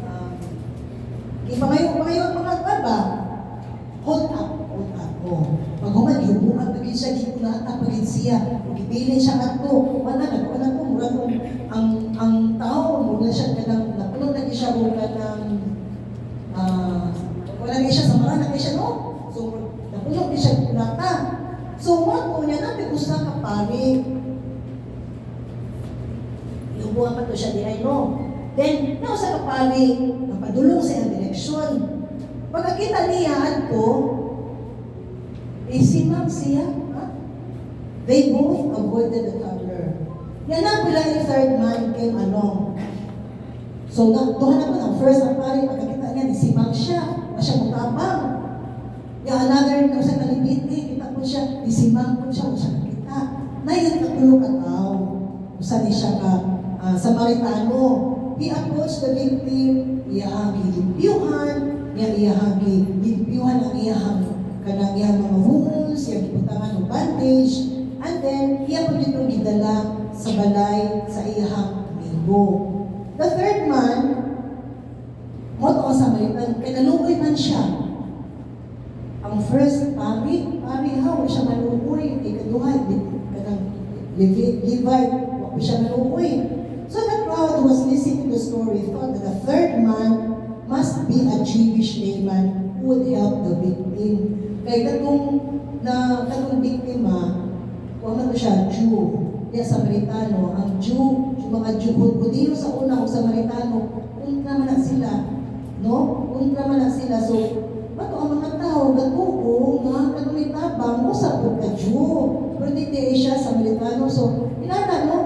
ipangayon mga baba, hold up, oh. Pag human, iubukan pagin siya, gikunata pagin siya, gibilin siya ato, wala na to, mura to, ang tao, mura siya kanang, napuno na siya, mura ng, wala na siya sa marana, na siya, no? So, napuno na siya kunata. So, what po niya, natin usa ka pari, iubukan pa to siya, di ay, no? Then, nausa ka pari, napadulong sa iyang direksyon. Pagkakita niya ato, isimang siya. Ha? They both avoided the traveler. Yan ang pala yung third man came along. So, doon na po ang first ang pari, pagkakita niya, isimang siya. Siya mutabang. Yung another, sa kalibiti, kita po siya, isimang po siya, siya nakita. Na yung katulong kataw. Usan siya ka, Samaritano. He approached the victim, iyahang gilimpiyuhan, iyahang gilimpiyuhan ang kanang iyang mga wounds, iyang iputangan ng bandage, and then, iya po dito gidala sa balay sa iyahang amigo. The third man, moto ang Samaritan, kinaluoy man siya. Ang first, pari haw, siya maluoy, ikaduhay, kanang Levite, wako siya maluoy. So the crowd was listening to the story, thought that the third man must be a Jewish layman who would help the victim. Kaya katong biktima, kung ano siya, Jew, kaya Samaritano, ang Jew, yung mga Jew, Hudiyo sa una, o Samaritano, untra man na sila, no? Untra man na sila. So, bato ang mga tao, gatuo, nga, katong itabang, usap po ka Jew. Pero hindi siya, Samaritano. So, ilana, no?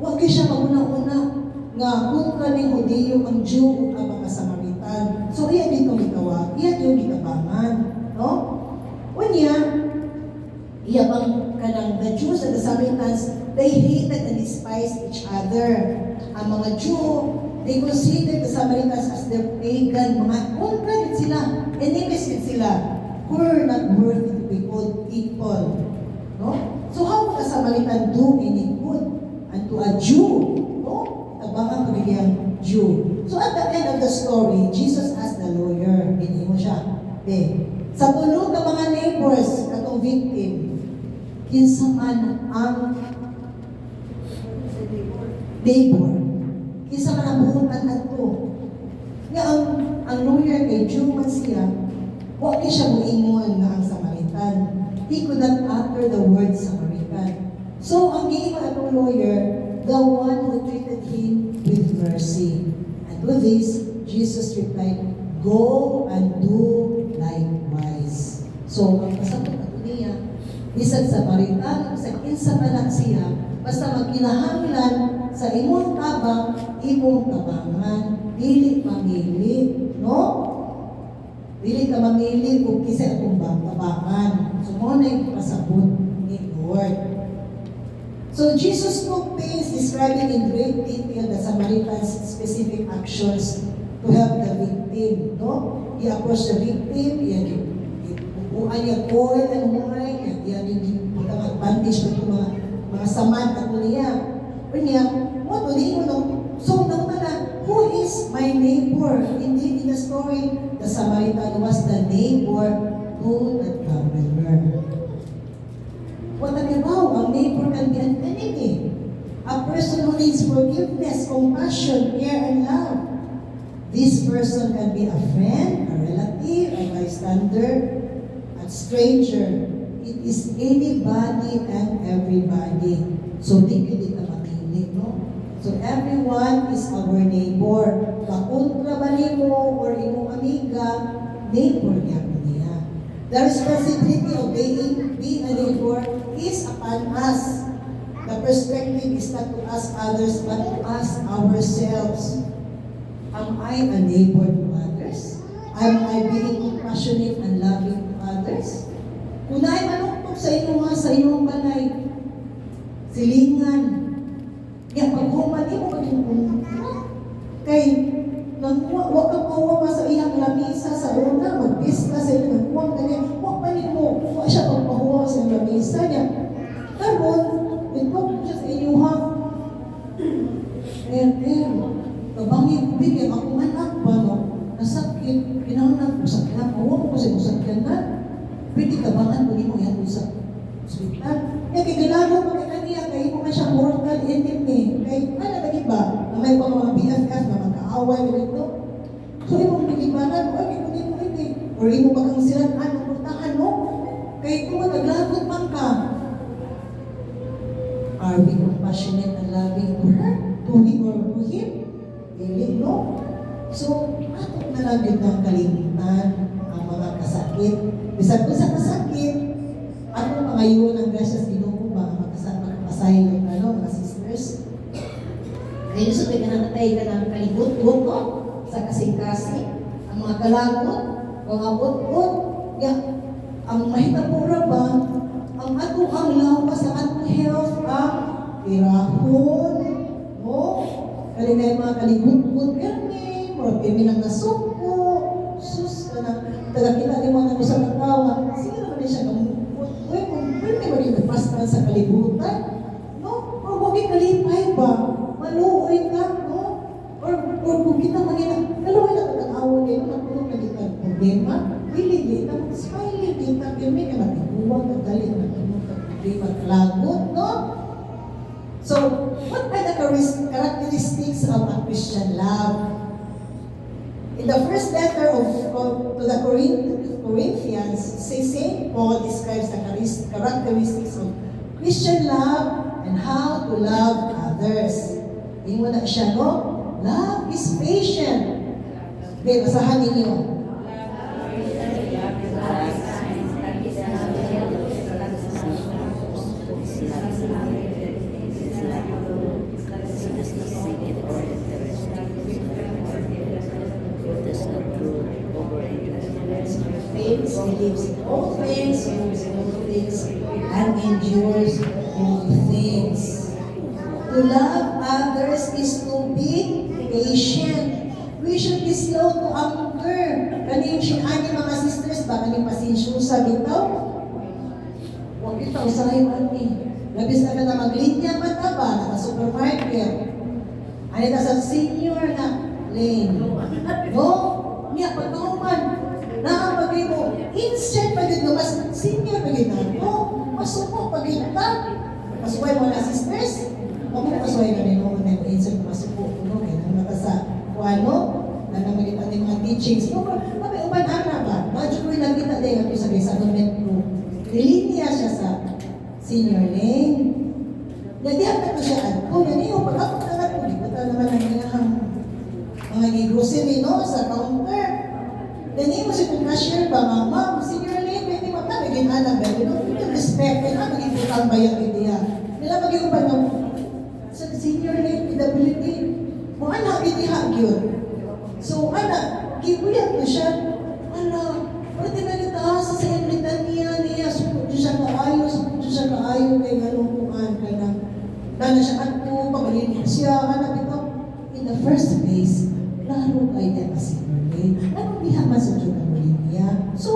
Huwag siya maguna-una nga kung kaning Hudiyo ang Jew ang mga Samaritan. So, iya dito gitawag, iya yung gitabangan, no? Unya, iya bang kanang the Jews and the Samaritans, they hated and despised each other. Ang mga Jew, they considered the Samaritans as their pagan, mga kontra din sila, enemies din sila, who were not worthy to be called people, no? So how would a Samaritan do any good unto a Jew? No? Tabangan pagiging Jew. So at the end of the story, Jesus asked the lawyer, hindi mo siya, sa tulog ng mga neighbors, katong victim, kinsa man ang neighbor, kinsa man ang buhutan ato. Nga ang lawyer kay Jew man siya, huwag siya moingon nga ang Samaritan. He could not utter the word Samaritan. So, ang giingon atong lawyer, the one who treated him with mercy. And with this, Jesus replied, "Go and do likewise." So, ang pasabot ato niya, bisag Samaritan, bisag kinsa man lang siya, basta magkinahanglan sa sa imong tabang, imong tabangan, dili mamili, no? Dili ka mamili kung kisa akong tabangan. So, mo na yung pasabot ni Lord. So, Jesus took pains describing in great detail the Samaritan's specific actions to help the victim, no? He approached the victim, ibubuan niya ko, yan yung pagka-advantage ng mga saman at niya. O niya, mo to, di mo nung, so nung na, who is my neighbor? Indeed, in the story, the Samaritan was the neighbor to the traveler. What about ang neighbor can be an enemy? A person who needs forgiveness, compassion, care, and love. This person can be a friend, a relative, a bystander, a stranger. It is anybody and everybody. So, di ka makinig, no? So, everyone is our neighbor. Kakontra ba nimo or imong amiga, neighbor niya. The responsibility of being a neighbor is upon us. The perspective is not to ask others, but to ask ourselves. Am I a neighbor to others? Am I being compassionate and loving to others? Kung na'y manuktok sa inyong balay, silingan. Kaya pag-human, di mo kay huwag kang kawawa sa iyang lamisa sa una, mag-pista sa iyong huwag ganyan. Huwag pa rin mo, huwag siya magpahuwa sa iyong lamisa niya. Karon, ito siya sa iyong kabangin ko bigyan, ako anak ba, no? Nasakit, kinahanglan ko sa kanya, huwag ko sa iyong sakyan na. Pwede kabangan ko mo yan sa hospital. Kaya kagalago pa kaya kaya mo na siya mortal enemy. Kaya ano lagi ba? Na may mga BFF na magkaaway na ito. So, imong nagibanan, ay, hindi mo hindi. Or imo bakang silang puntahan mo. Kaya ito mo, naglagot man ka. Are we compassionate and loving to her? To him or to him? Really, no? So, ato na lang yun ng kalimitan ang mga kasakit. Bisan ko sa kasakit, ano mga yun ang gracias Ginoo ba makapasay ng mga sisters? Kaya nyo sabi ka namatay ka ng kalibot-bot, no? Sa kasing-kasing, ang mga kalagot, mga bot-bot, ang mahitapura ba, ang atong ang lawas, ang atong health, ang pirahon, no? Kalinay mga kalibot-bot, kami, or kami lang nasuko, sus, taga-kita ni mga sa nagkawa, sige naman din siya pwede mo rin nagpastan sa kalibutan, no? O huwag kalipay ba? Maluoy ka, no? Or kung kita magiging, kalaway na pagkakaawin kayo, nagpulong na dito ang problema, really dito, smiley dito, kami ka nagtikuwag, nagdali na nagtulong ka problema, lagot, no? So, what are the characteristics of a Christian love? In the first letter to the Corinthians, St. Paul describes the characteristics of Christian love and how to love others. Hindi mo na siya, no? Love is patient. Okay, basahan ninyo. Believes in all things, hopes in all things, and endures all things. To love others is to be patient. We should be slow to anger. Kaning sinani mga sisters ba, kaning pasensyosa bitaw? Huwag ito, usahay mami. Labis na ka na maglinya mata ba, naka-supermarket. Ano na sa senior na lane. No? Niya, pagkauman. Nakapagay mo, insert pagin mo, mas senior pagin na, no? Masukok pagin na. Masuway mo na sisters? Huwag mo masuway na rin mo na yung insert na masukok, no? Kaya nang mata ano? Na namagitan ng mga teachings. No, kami uman-ana ba? Medyo ko lang kita din ako sa comment group. Nilinya siya sa senior lane. Nadiyak na ko siya at kung yan yung pag-ako na lang ko, di ko naman ang mga grocery, no? Sa counter. Dani mo si kung cashier ba nga, ma'am, senior lane, pwede mo na, naging alam, respect, kaya na, maging total ba yung idea. Nila mag-iupan ng, sa senior lane, PWD. Mo anak itiha gyud. So anak, gibuyat ko siya. Ala, pwede na nitaas sa Britania niya. Sukod siya kaayo, kay galunguan ka na. Dala siya ato, pamalinis siya, anak ito. In the first place, klaro kay niya kasi Berlin. Anong bihaman sa Jugamulit niya? So,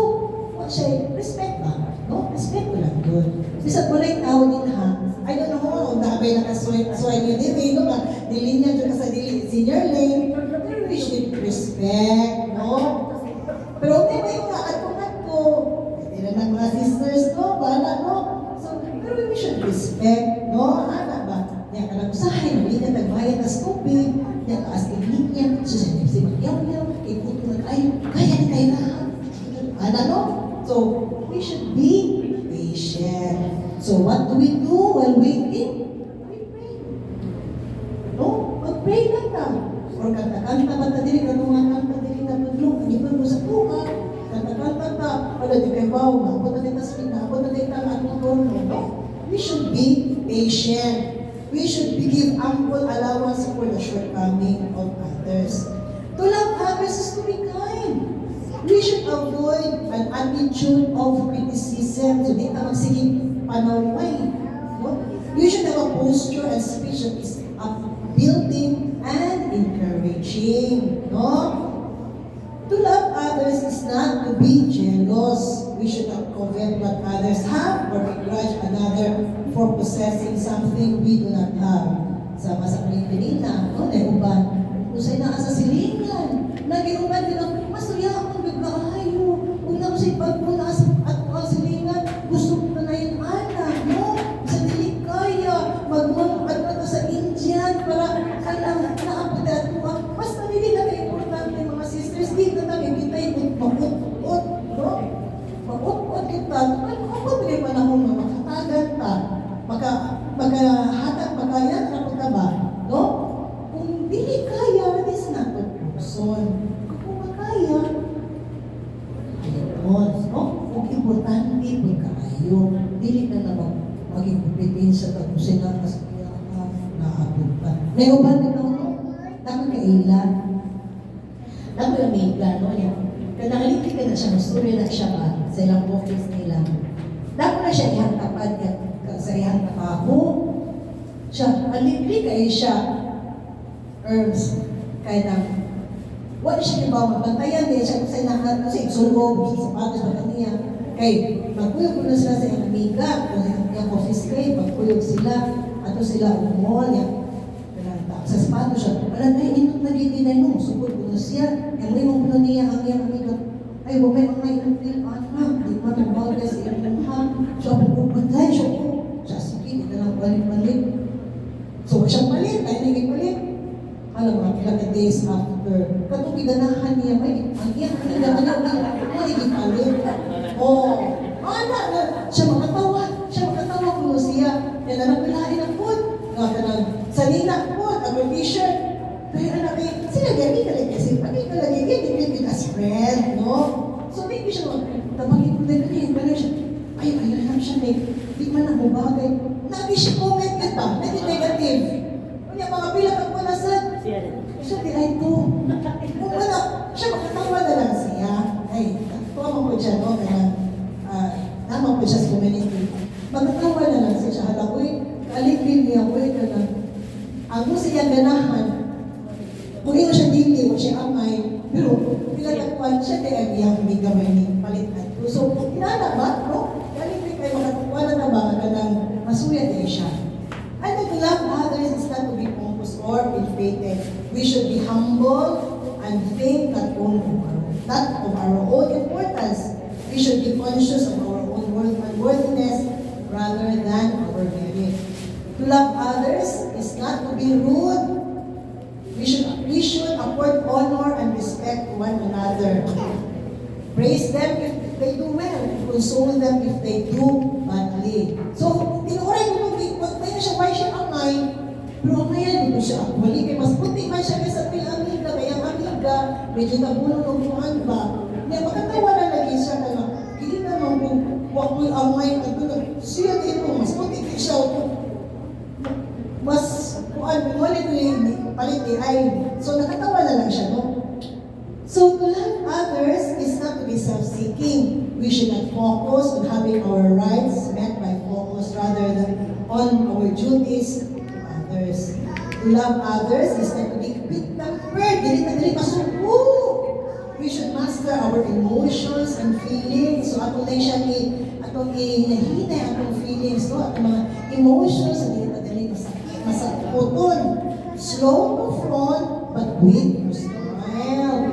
what siya, respect ba? No? Respect ko lang doon. Bisa ko lang tawag din ha. I don't know kung nakabay nakasway niya din, no? Dilinya dyan ka sa senior lane. Pero we should respect, no? Pero may mga ato-ato. Hindi na ng mga sisters, no? Bala, no? So, pero we should respect, no? Anak ba? Yan ka lang usahay, hindi ka nagbayad na stupid. Yan ka as linya, susunod si Magyaw-yaw, ikuto na tayo, kaya ni kayo lahat. Ano, no? So, we should be patient. So, what do we do while waiting? We pray. No? Mag-pray lang ka. Or kanta-kanta ba ta dili, kanta dili na tudlong, hindi pa mo sa tuka. Kanta-kanta ta, wala di kayo baw, maabot na dito sa pina, maabot na dito ang atong tono. No? We should be patient. We should give ample allowance for the shortcoming of others. To love others is to be kind. We should avoid an attitude of criticism. So, di ka magsiging panaway. No? We should have a posture and speech that is upbuilding and encouraging. No? To love others is not to be jealous. We should not covet what others have or begrudge another for possessing something we do not have. Sama sa Pilipinina, no? Naiuban. Kung sa'yo na sa silingan, nag-iuban din ako, masuya akong bigkaayo. Kung na ko sa ipagpunas at ang silingan, gusto ko na yung anak, no? Sa dilikaya, magmamad na sa Indian para kailangan naapod at tuwa. Mas hindi na importante mga sisters, di na namin kita yung makut-ut, no? Makut-ut kita. Ako hindi pa na kung makatagan ka, makahatag, makayan, ako ka ba? No? Kung dili kaya, this is not a person. Kung makaya, ayun, no? Kung importante po kayo, dili na naman maging kompetensya ka kung sila kasi kaya ka naabot pa. May uban ka no? Tapos kailan? Tapos yung may plano niya. Kaya nakalitik ka na siya, masuri na siya ka sa ilang office nila. Tapos na siya ihang tapad sa ihang tapaho. Siya, alikli kayo siya. Herbs, kaya na, wala siya ba, mabantayan din siya sa inahan, kasi sulog, sa sapatos, baka niya. Kay, magkuyog ko na sila sa iyang amiga, kung yung office kayo, magkuyog sila, ato sila umol, sa sapatos siya, wala tayo, inong nagiging nung, sukod ko na siya, yung may mong puno niya, ang iyang amiga, ay, huwag may mga inong til, anak, di mo nang bagay sa iyong muhang, siya, pupuntahin siya po, siya, sige, hindi na lang balik-balik. So, siya palit, tayo naging palit. Alam mo, ilang days after, katong ganahan niya, may ipalit. Oh, ana na, siya makatawa ko siya. Yan na napilain ang food. Sanina food, ang t-shirt. Pero anak eh, sila gani talaga kasi pag-ikalagay, hindi as friend, no? So, maybe siya tabagin ko din kanina, siya, ay, lang siya, di man na mabagay. Nabi siya comment ka ba? Naging negative. Kanya mga pila kang panasan, siya di ay to. Kung wala, siya makatawa na lang siya. Ay, tuwa mo po siya, no? Kaya, naman po siya sa community. Magkatawa na lang siya. Hala, uy, aligrin niya, uy, ka ang mo siya ganahan. Kung iyo siya dili, o siya amay, pero pinagkakuan siya kaya iyang may gamay ni palitan. So, inana ba, no? Aligrin kayo makatawa na ba, kanang masuya din siya. And to love others is not to be pompous or inflated. We should be humble and think not of our own importance. We should be conscious of our own worthiness rather than our merit. To love others is not to be rude. We should accord honor and respect to one another. Praise them if they do well, console them if they do badly. So, tinuray ko may siya, why siya amay? Pero ngayon, dito siya actually, kaya mas puti man siya kaysa amiga, kaya amiga, medyo nabulong ng buwan ba? Kaya makatawa na lagi siya, kaya hindi naman kung wag mo amay, siya dito, mas puti din siya. Mas, kung ano, wala ko palit ni ay. So nakatawa na lang siya, no? So to love others is not to be self-seeking. We should not focus on having our rights met by focus rather than on our duties to others. To love others is not to be quick-tempered, dili masuko. We should master our emotions and feelings. So atong lang siya atong hinahinay atong feelings, no? Atong mga emotions na dili masakit, masakoton. Slow to front, but quick to smile.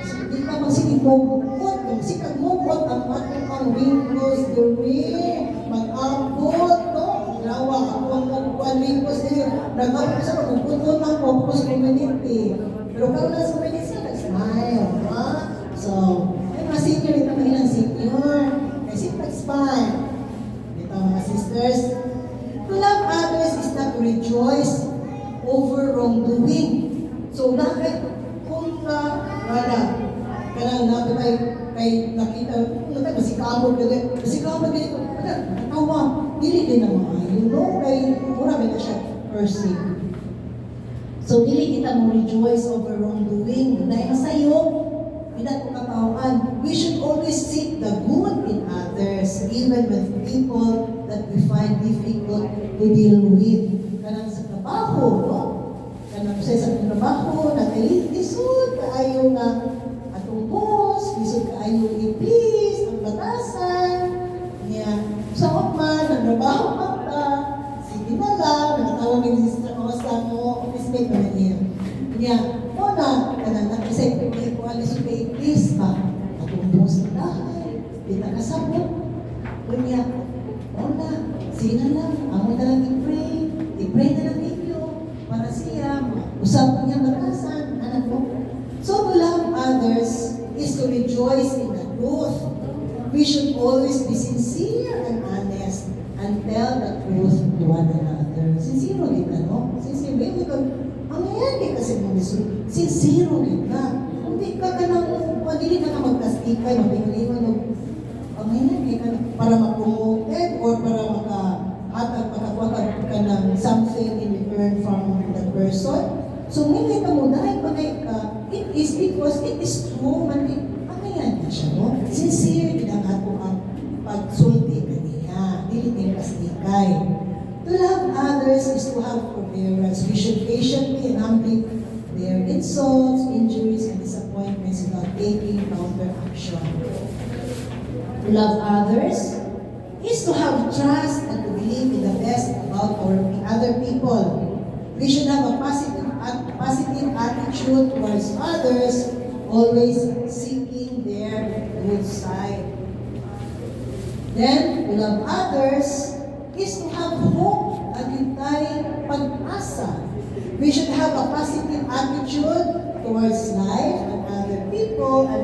So di ka magsinigmugkot, magsikagmugkot ang atong ang wrinkles diri, mag-abot, no? Lawa ako ang magkuhan wrinkles diri. Nagabot sa magkukuton ang focus community. Pero karon na sa community, nag-smile, ha? So, ay mga senior, ito mga ilang senior. Kasi nag-smile. Ito mga sisters. To love others is not to rejoice over wrongdoing. So, bakit kung kanang kay nakita, masikamot ganito, natawa, dili din na maayo, no? Kay, mura may na siya person. So, dili kita mo rejoice over wrongdoing. Dahil sa'yo, hindi ko katawaan. We should always seek the good in others, even with people that we find difficult to deal with. Kanang sa trabaho, no? Kanang sa trabaho, nakailisod, kaayo nga atong boss, lisod kaayo i-please, ang batasan, niya, sa man, ang trabaho ka, sige na lang, nakatawag yung sister ko sa mo, office mate na niya. Niya, o na, kanang nakasay ko ko alis yung i-please ba? Atong boss na lahat, di na kasabot. O niya, o na, sige na lang, amo na lang i-pray na lang ninyo, para siya, usap niya batasan, anak mo. So to love others is to rejoice in the truth. We should always be sincere and honest and tell the truth to one another. Sincero din ka, no? Sincero din ka. Ang yan, di kasi mo gusto. Sincero din ka. Hindi ka hindi ka magplastikay, mapingalingan mo. Ang yan, di ka para mag-promoted or para makakuha ka ng something in return from that person. So, ngayon ka mo, dahil bagay ka, it is because it is true, ang yan na siya, no? Sincere din ang ato ang pagsulti ka niya. Dili din plastikay. To love others is to have forbearance. We should patiently and humbly bear insults, injuries, and disappointments without taking counteraction. To love others is to have trust and to believe in the best about our other people. We should have a positive attitude towards others, always seeking their good side. Then, to love others is to have hope at hintay pag-asa. We should have a positive attitude towards life and other people and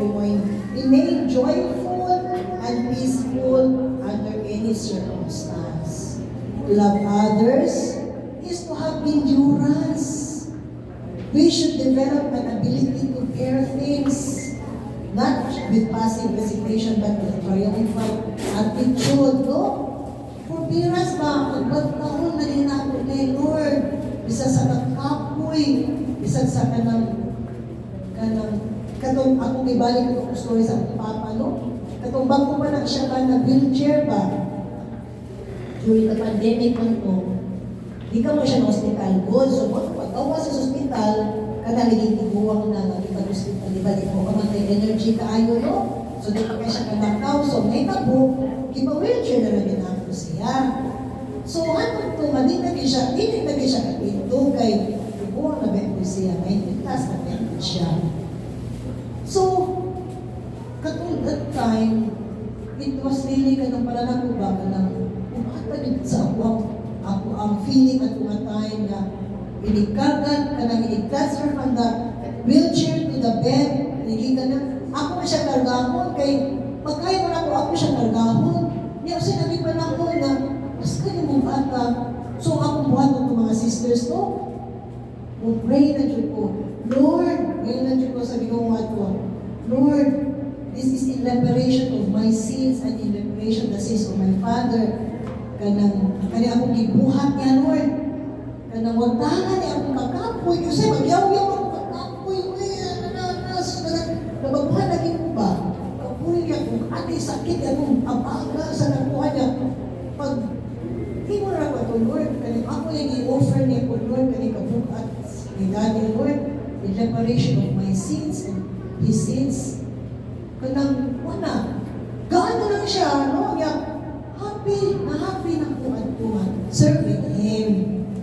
remain joyful and peaceful under any circumstance. To love others is to have endurance. We should develop an ability to bear things, not with passive resignation, but with triumphant attitude. No? Forbearance ba? Magpagtaon na din ako kay Lord. Bisa sa nagkapoy, bisa sa katong akong ibalik ko story sa akong papa, no? Katong bangko pa na siya ba na wheelchair ba? During the pandemic man to, di ka mo siya ng hospital good. So, pag-awa sa hospital, kada naging tiguwang na kita hospital, di ba? Di mo kamantay energy kaayo, no? So, di pa kaya siya kanakaw. So, may tabo, kipa-wheelchair na rin ako siya. So, ano ito, hindi na siya kapito kay tiguwang na bento siya, may itas na bento siya. So, katong that time, it was really kanang pananaguba ka ng umatagid sa ako ang feeling at mga time na inikargan ka nang ini-transfer from the wheelchair to the bed. Hindi ka na, ako na siya kargahon kay pagkaya mo na ako siya kargahon. Niya kasi naging pa na ako na mas kanya mong bata. So ako buhat ng mga sisters ko, pray na dyan ko. Lord, ngayon na dyan ko sa ginawa ko. Lord, this is in reparation of my sins and in reparation of the sins of my father. Kani akong gibuhat niya, Lord. kanang wagdagan ni akong kakapoy kasi magyaw-yaw ako kakapoy nabagbuhan lagi ko ba kapoy niya kung ati sakit akong abaga sa nakuha niya pag hindi mo na ako Lord kanang ako yung i-offer niya ko Lord kanang kabukat ni Daddy Lord the reparation of my sins and His sins kanang wala gaano lang siya no niya happy na po at Tuhan serving Him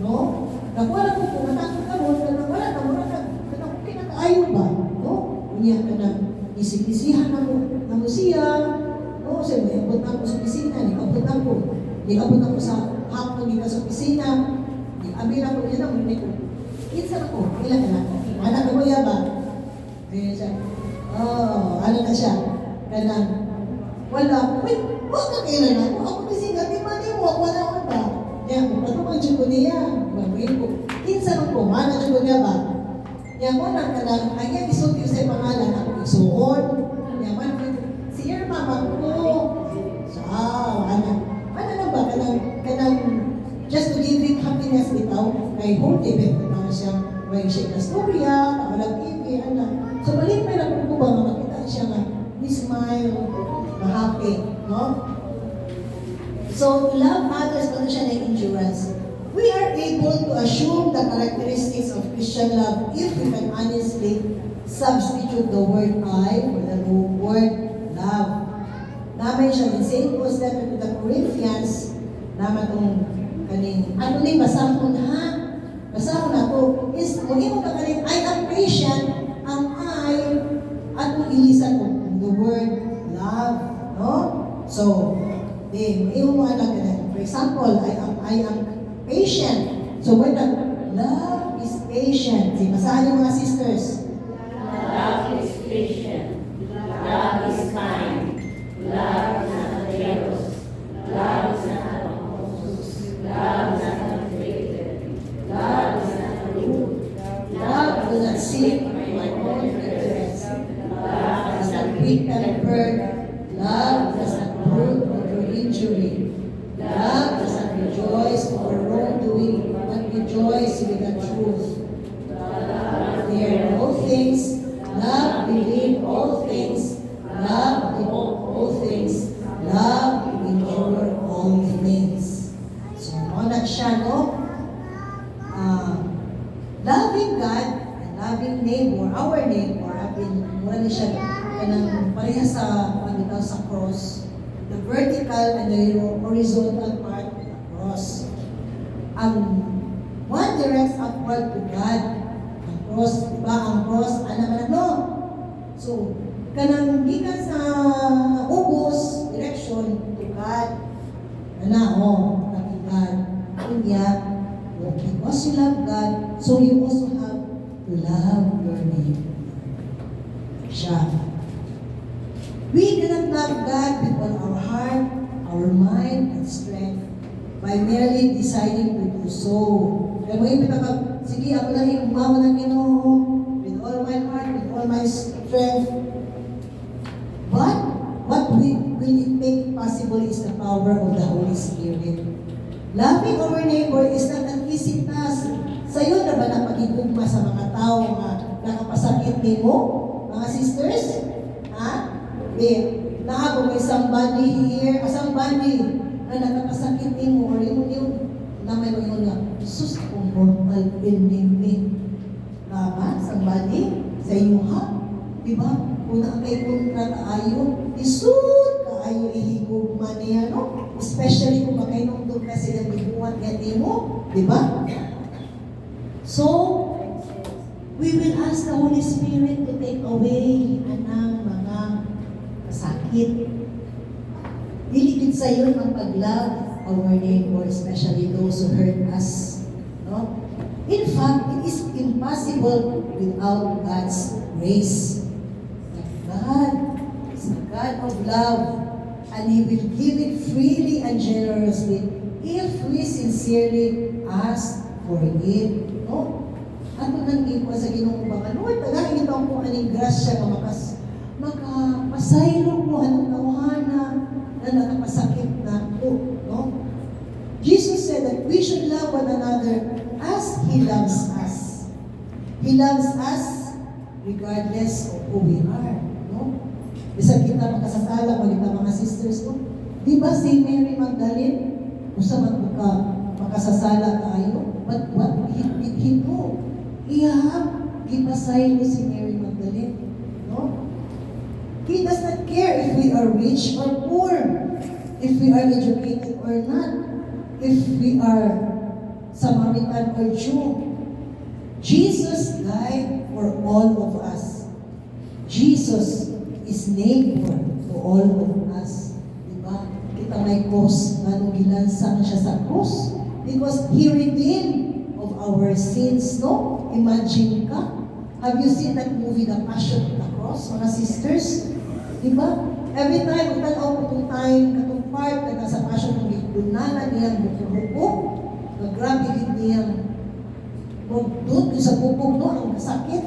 no? Nakuha ko po, matakot ka ron, wala na, kanang kinakaayon ba? No? Unya ka na, isip-isihan na mo siya, no? Kasi may abot na ako sa opisina, abot ako sa hapon nila sa opisina, amin ako niya na, may ko, kinsan ako, ilan ka na, anak ko ya ba? Kaya siya, ano na siya, kanang, wala, wait, huwag ka kailan ako opisina, di ba wala ako ba? Kaya kung patupang dyan ko niya, baguhin ko. Kinsa ko, mana dyan ko niya ba? Kaya mo na ka lang, ay yan, isulti ko sa pangalan, ako isuon. Kaya man ko, siya mama ko. So, ano na ba? Kanang, just to give him happiness bitaw, kay whole event ko na siya, may siya kastorya, nakalag TV, So, balik pa lang ko ba, makita siya nga, ni smile, na happy, no? So, love others, ano siya ng endurance. We are able to assume the characteristics of Christian love if we can honestly substitute the word I for the word love. Naman siya in St. Paul's letter to the Corinthians, naman itong kaning, ano din, basahon ha? Basahon na to. Is, kung mo ka kaning, I am patient, ang I, atong ilisan ko, the word love. No? So, for example, I am patient. So when the love is patient, basahan niyo mga sisters. Love is patient. Love is kind. Love is not jealous. Love is not opposed. Love is not inflated. Love is not rude. Love does not seek my own interest. Love does not quick tempered. Love does not brood over injury. Love does not rejoice over wrongdoing, but rejoice with the truth. Fear all things. Love believe all things. Love hope all things. Love endure all things. So, na siya, no? Loving God and loving neighbor, our neighbor, mura na siya kanang pareha sa cross. The vertical and the horizontal part of the cross. One directs upward to God. Ang cross, diba? Ang cross, no? So, kanang gikan sa ubos, direction to God. To God. Kunya, because you love God, so you also have to love your neighbor. Siya. We cannot love God with all our heart, our mind, and strength by merely deciding to do so. Kaya mo yung pinapag, sige, ako lang yung umawa ng Ginoo with all my heart, with all my strength. But what will it make possible is the power of the Holy Spirit. Loving our neighbor is not an easy task. Sa'yo na ba napagigugma sa mga tao na nakapasakit din mo, mga sisters? Ha? Naabo may somebody here, somebody na nakapasakit din mo or yung namay mo yun nga, sus, kung mortal enemy. Ba? Somebody? Sa inyo ha? Diba? Kung nakakay kontra kaayo, isud kaayo ihigugma niya, no? Especially kung makainong ka sila bibuhat gati mo. Diba? So, we will ask the Holy Spirit to take away anang mga sakit. Diligid sa iyo ang pag-love our neighbor, especially those who hurt us. No? In fact, it is impossible without God's grace. But God is a God of love, and He will give it freely and generously if we sincerely ask for it. No? Ato nang iwa sa Ginoong ba? Lord, tagahin ito ang aning grasya na makapasaylo mo anong tawhana na nakapasakit na po. No? Jesus said that we should love one another as He loves us. He loves us regardless of who we are. No? Bisa kita makasasala, kung kita mga sisters, no? Di ba si Mary Magdalene, usa man ka makasasala tayo, but what did he do? Gipasay mo si Mary Magdalene. No? He does not care if we are rich or poor, if we are educated or not, if we are Samaritan or Jew. Jesus died for all of us. Jesus is neighbor to all of us. Diba? Kita may cross, ganong gilansang siya sa cross. Because He redeemed of our sins, no? Imagine ka. Have you seen that movie, The Passion of the Cross, mga sisters? Diba? Every time, magtanaw ko itong time, katong part, na nasa Passion ng Dunanan niyang bukong-bukong, nag-grabe din niyang doon sa bukong, no? Ang kasakit.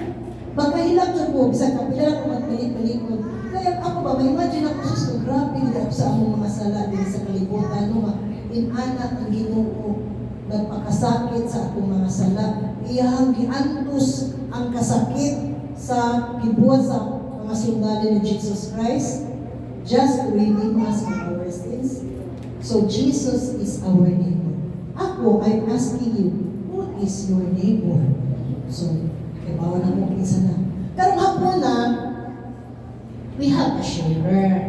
Magkahilang siya po, bisag kapila lang kung magpalit-palikod. Kaya ako ba, may imagine ako sa grabe nila sa among mga sala din sa kalibutan, no? Inanak ang Ginoo, nagpakasakit sa atong mga sala. Iyang giantos ang kasakit sa gibuhat sa mga sundalo ni Jesus Christ just to redeem us from our sins. So Jesus is our neighbor. Ako, I'm asking you, who is your neighbor? So, ibawa na mo isa na. Karong hapon na, we have a sharer.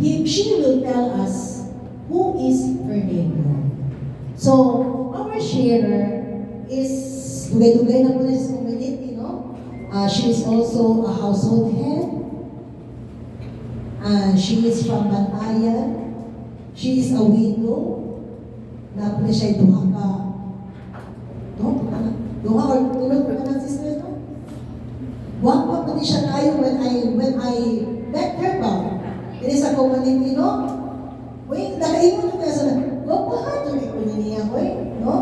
She will tell us who is her neighbor. So, our sharer is dugay-dugay na po na sa community, no? She is also a household head. She is from Bantayan. She is a widow. Napuli siya duha ka. Duha or tulog ka na sister, no? Wapa pa siya kayo when I met her ba? It is a community, no? Wait, nakaimon ko kaya sa wapahan to ko niya, no?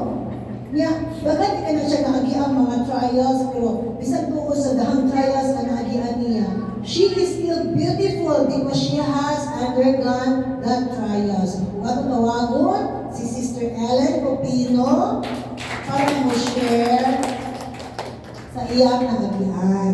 Bakit ka na siya naagiang mga trials, pero bisan po sa dahang trials na naagian niya, she is still beautiful because she has undergone that trials. Kung tawagon, si Sister Ellen Copino para mo share sa iyang naagian.